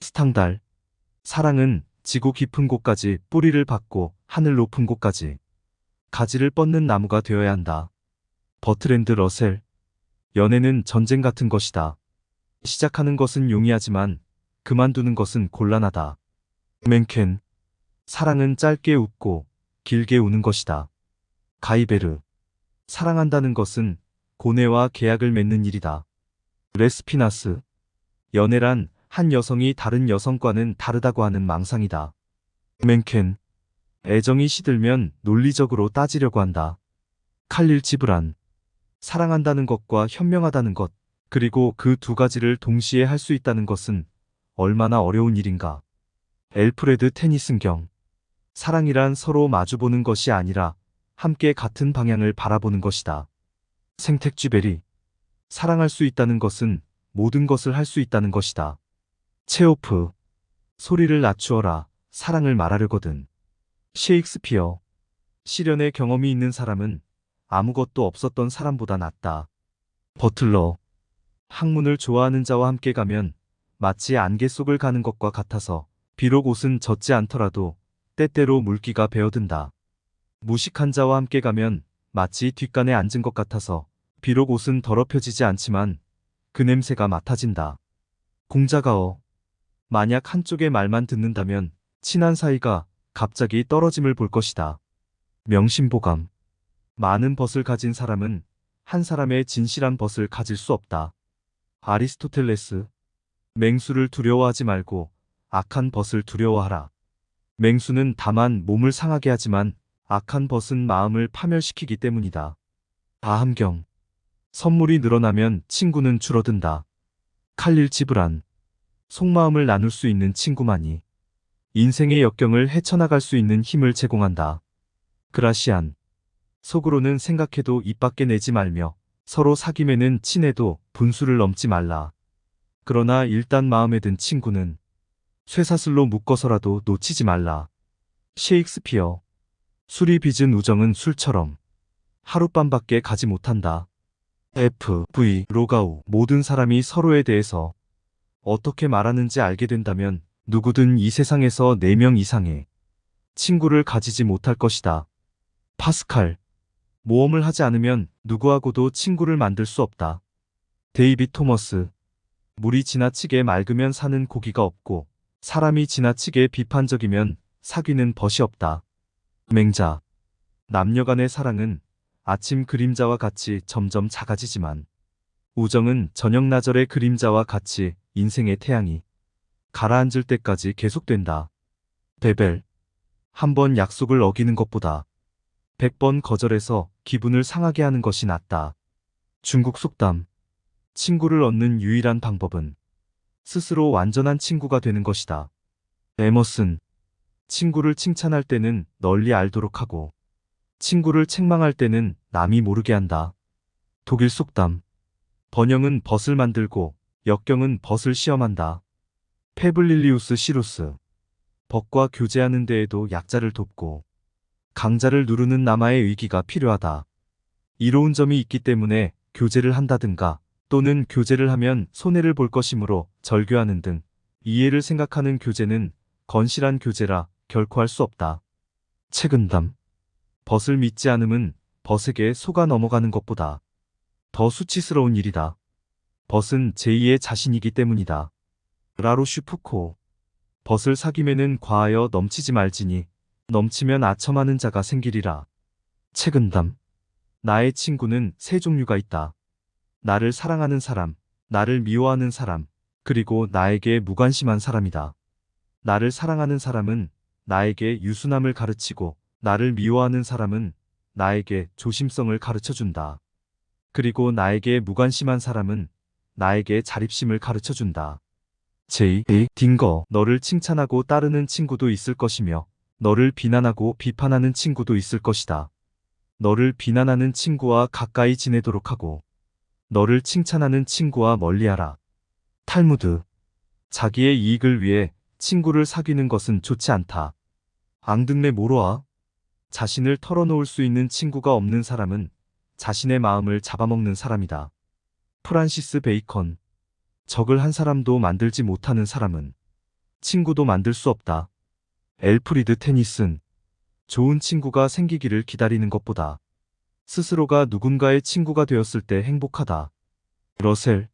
스탕달. 사랑은 지구 깊은 곳까지 뿌리를 받고 하늘 높은 곳까지 가지를 뻗는 나무가 되어야 한다. 버트랜드 러셀. 연애는 전쟁 같은 것이다. 시작하는 것은 용이하지만 그만두는 것은 곤란하다. 맨켄. 사랑은 짧게 웃고 길게 우는 것이다. 가이베르. 사랑한다는 것은 고뇌와 계약을 맺는 일이다. 레스피나스. 연애란 한 여성이 다른 여성과는 다르다고 하는 망상이다. 맨켄. 애정이 시들면 논리적으로 따지려고 한다. 칼릴 지브란. 사랑한다는 것과 현명하다는 것, 그리고 그 두 가지를 동시에 할 수 있다는 것은 얼마나 어려운 일인가. 엘프레드 테니슨경. 사랑이란 서로 마주보는 것이 아니라 함께 같은 방향을 바라보는 것이다. 생텍쥐베리. 사랑할 수 있다는 것은 모든 것을 할 수 있다는 것이다. 체오프. 소리를 낮추어라. 사랑을 말하려거든. 셰익스피어. 시련의 경험이 있는 사람은 아무것도 없었던 사람보다 낫다. 버틀러. 학문을 좋아하는 자와 함께 가면 마치 안개 속을 가는 것과 같아서 비록 옷은 젖지 않더라도 때때로 물기가 배어든다. 무식한 자와 함께 가면 마치 뒷간에 앉은 것 같아서 비록 옷은 더럽혀지지 않지만 그 냄새가 맡아진다. 공자가어. 만약 한쪽의 말만 듣는다면 친한 사이가 갑자기 떨어짐을 볼 것이다. 명심보감. 많은 벗을 가진 사람은 한 사람의 진실한 벗을 가질 수 없다. 아리스토텔레스. 맹수를 두려워하지 말고 악한 벗을 두려워하라. 맹수는 다만 몸을 상하게 하지만 악한 벗은 마음을 파멸시키기 때문이다. 아함경. 선물이 늘어나면 친구는 줄어든다. 칼릴 지브란. 속마음을 나눌 수 있는 친구만이 인생의 역경을 헤쳐나갈 수 있는 힘을 제공한다. 그라시안. 속으로는 생각해도 입 밖에 내지 말며 서로 사귐에는 친해도 분수를 넘지 말라. 그러나 일단 마음에 든 친구는 쇠사슬로 묶어서라도 놓치지 말라. 셰익스피어. 술이 빚은 우정은 술처럼 하룻밤밖에 가지 못한다. F.V. 로가우. 모든 사람이 서로에 대해서 어떻게 말하는지 알게 된다면 누구든 이 세상에서 4명 이상의 친구를 가지지 못할 것이다. 파스칼. 모험을 하지 않으면 누구하고도 친구를 만들 수 없다. 데이빗 토머스. 물이 지나치게 맑으면 사는 고기가 없고 사람이 지나치게 비판적이면 사귀는 벗이 없다. 맹자. 남녀 간의 사랑은 아침 그림자와 같이 점점 작아지지만 우정은 저녁나절의 그림자와 같이 인생의 태양이 가라앉을 때까지 계속된다. 베벨. 한 번 약속을 어기는 것보다 100번 거절해서 기분을 상하게 하는 것이 낫다. 중국 속담. 친구를 얻는 유일한 방법은 스스로 완전한 친구가 되는 것이다. 에머슨. 친구를 칭찬할 때는 널리 알도록 하고 친구를 책망할 때는 남이 모르게 한다. 독일 속담. 번영은 벗을 만들고 역경은 벗을 시험한다. 페블릴리우스 시루스. 벗과 교제하는 데에도 약자를 돕고 강자를 누르는 남아의 의기가 필요하다. 이로운 점이 있기 때문에 교제를 한다든가 또는 교제를 하면 손해를 볼 것이므로 절교하는 등 이해를 생각하는 교제는 건실한 교제라 결코 할 수 없다. 책은담. 벗을 믿지 않음은 벗에게 속아 넘어가는 것보다 더 수치스러운 일이다. 벗은 제2의 자신이기 때문이다. 라로슈푸코. 벗을 사귐에는 과하여 넘치지 말지니 넘치면 아첨하는 자가 생기리라. 책은담. 나의 친구는 세 종류가 있다. 나를 사랑하는 사람, 나를 미워하는 사람, 그리고 나에게 무관심한 사람이다. 나를 사랑하는 사람은 나에게 유순함을 가르치고 나를 미워하는 사람은 나에게 조심성을 가르쳐준다. 그리고 나에게 무관심한 사람은 나에게 자립심을 가르쳐준다. J. 딩거. 너를 칭찬하고 따르는 친구도 있을 것이며 너를 비난하고 비판하는 친구도 있을 것이다. 너를 비난하는 친구와 가까이 지내도록 하고 너를 칭찬하는 친구와 멀리하라. 탈무드. 자기의 이익을 위해 친구를 사귀는 것은 좋지 않다. 앙등레 모로아. 자신을 털어놓을 수 있는 친구가 없는 사람은 자신의 마음을 잡아먹는 사람이다. 프란시스 베이컨. 적을 한 사람도 만들지 못하는 사람은 친구도 만들 수 없다. 엘프리드 테니슨. 좋은 친구가 생기기를 기다리는 것보다 스스로가 누군가의 친구가 되었을 때 행복하다. 러셀.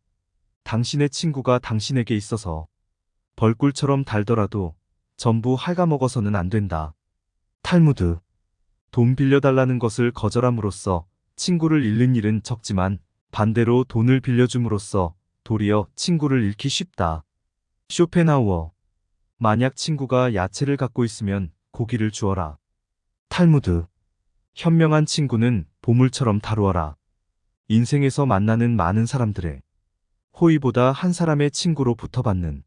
당신의 친구가 당신에게 있어서 벌꿀처럼 달더라도 전부 갉아먹어서는 안 된다. 탈무드. 돈 빌려달라는 것을 거절함으로써 친구를 잃는 일은 적지만 반대로 돈을 빌려줌으로써 도리어 친구를 잃기 쉽다. 쇼펜하우어. 만약 친구가 야채를 갖고 있으면 고기를 주어라. 탈무드. 현명한 친구는 보물처럼 다루어라. 인생에서 만나는 많은 사람들의 호의보다 한 사람의 친구로 붙어받는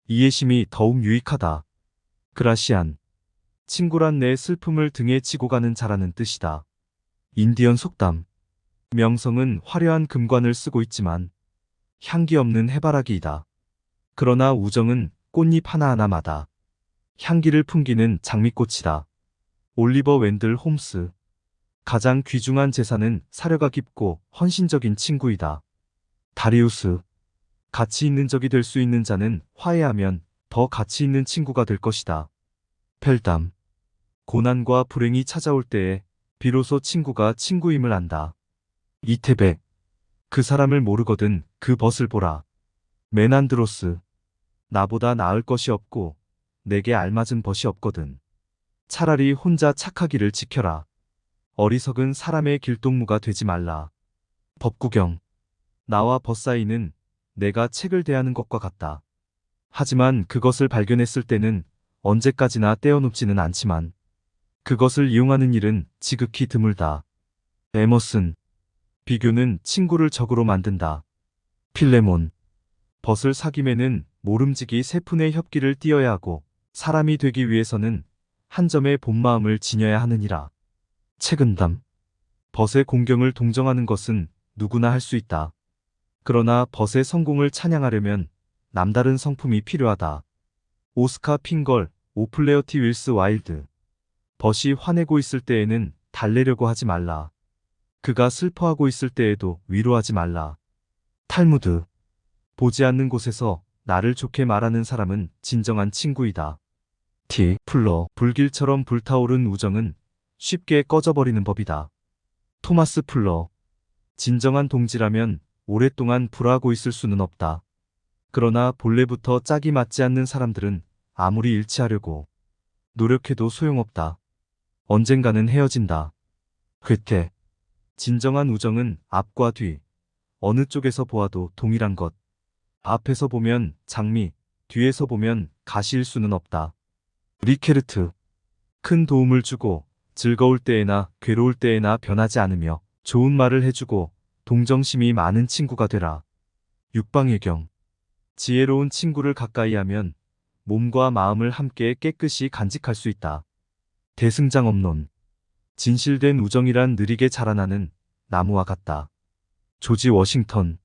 이해심이 더욱 유익하다. 그라시안. 친구란 내 슬픔을 등에 지고 가는 자라는 뜻이다. 인디언 속담. 명성은 화려한 금관을 쓰고 있지만 향기 없는 해바라기이다. 그러나 우정은 꽃잎 하나하나마다 향기를 풍기는 장미꽃이다. 올리버 웬들 홈스. 가장 귀중한 재산은 사려가 깊고 헌신적인 친구이다. 다리우스. 가치 있는 적이 될 수 있는 자는 화해하면 더 가치 있는 친구가 될 것이다. 펠담. 고난과 불행이 찾아올 때에 비로소 친구가 친구임을 안다. 이태백. 그 사람을 모르거든 그 벗을 보라. 메난드로스. 나보다 나을 것이 없고 내게 알맞은 벗이 없거든. 차라리 혼자 착하기를 지켜라. 어리석은 사람의 길동무가 되지 말라. 법구경. 나와 벗 사이는 내가 책을 대하는 것과 같다. 하지만 그것을 발견했을 때는 언제까지나 떼어놓지는 않지만 그것을 이용하는 일은 지극히 드물다. 에머슨. 비교는 친구를 적으로 만든다. 필레몬. 벗을 사김에는 모름지기 3푼의 협기를 띄어야 하고 사람이 되기 위해서는 한 점의 본마음을 지녀야 하느니라. 책은담. 벗의 공경을 동정하는 것은 누구나 할 수 있다. 그러나 벗의 성공을 찬양하려면 남다른 성품이 필요하다. 오스카 핑걸, 오플레어티 윌스 와일드. 벗이 화내고 있을 때에는 달래려고 하지 말라. 그가 슬퍼하고 있을 때에도 위로하지 말라. 탈무드. 보지 않는 곳에서 나를 좋게 말하는 사람은 진정한 친구이다. 티. 플러. 불길처럼 불타오른 우정은 쉽게 꺼져버리는 법이다. 토마스 플러. 진정한 동지라면 오랫동안 불화하고 있을 수는 없다. 그러나 본래부터 짝이 맞지 않는 사람들은 아무리 일치하려고 노력해도 소용없다. 언젠가는 헤어진다. 괴테. 진정한 우정은 앞과 뒤, 어느 쪽에서 보아도 동일한 것. 앞에서 보면 장미, 뒤에서 보면 가시일 수는 없다. 리케르트. 큰 도움을 주고 즐거울 때에나 괴로울 때에나 변하지 않으며 좋은 말을 해주고 동정심이 많은 친구가 되라. 육방예경. 지혜로운 친구를 가까이 하면 몸과 마음을 함께 깨끗이 간직할 수 있다. 대승장엄론. 진실된 우정이란 느리게 자라나는 나무와 같다. 조지 워싱턴.